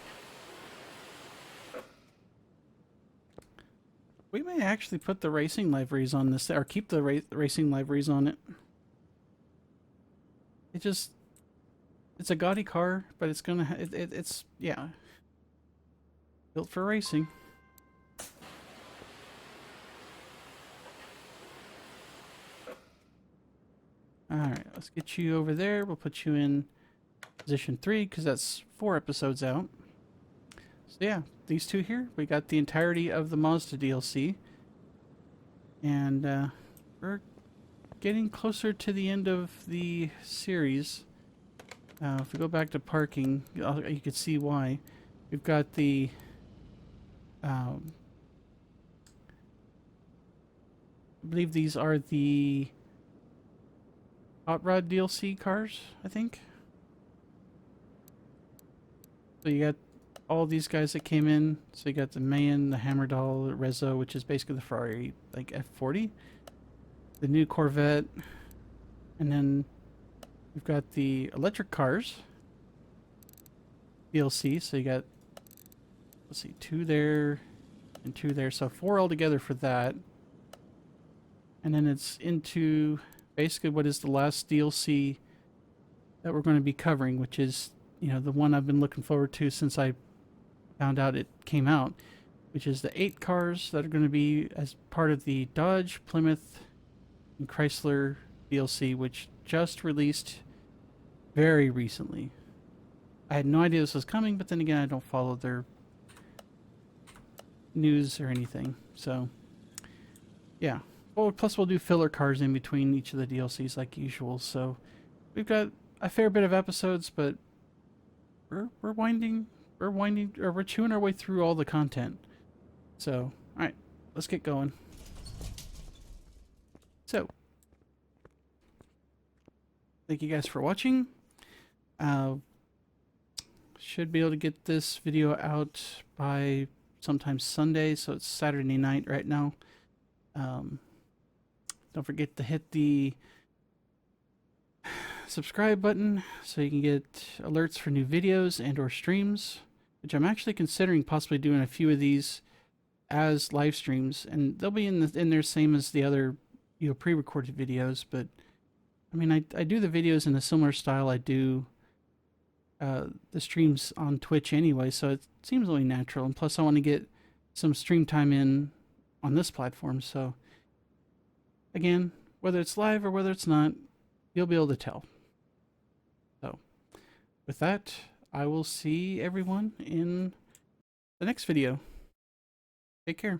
We may actually put the racing liveries on this, or keep the racing liveries on it. It's a gaudy car, but it's gonna, it's, yeah. Built for racing. Alright, let's get you over there. We'll put you in position 3 because that's 4 episodes out. So yeah, these two here, we got the entirety of the Mazda DLC. And we're getting closer to the end of the series. If we go back to parking, you can see why. We've got the I believe these are the Hot Rod DLC cars, I think. So you got all these guys that came in. So you got the Mayan, the Hammerdoll, the Rezzo, which is basically the Ferrari, like F40. The new Corvette. And then we've got the electric cars DLC. So you got, let's see, 2 there, and 2 there. So 4 altogether for that. And then it's into basically what is the last DLC that we're going to be covering, which is, the one I've been looking forward to since I found out it came out, which is the 8 cars that are going to be as part of the Dodge, Plymouth, and Chrysler DLC, which just released very recently. I had no idea this was coming, but then again, I don't follow their news or anything. So, yeah. Well, plus we'll do filler cars in between each of the DLCs like usual. So, we've got a fair bit of episodes, but we're chewing our way through all the content. So, all right, let's get going. So, thank you guys for watching. Should be able to get this video out by sometime Sunday, so it's Saturday night right now. Don't forget to hit the subscribe button so you can get alerts for new videos and or streams, which I'm actually considering possibly doing a few of these as live streams, and they'll be in there same as the other pre-recorded videos. But I mean, I do the videos in a similar style I do the streams on Twitch anyway, so it seems only natural. And plus I want to get some stream time in on this platform, so again, whether it's live or whether it's not, you'll be able to tell. So with that, I will see everyone in the next video. Take care.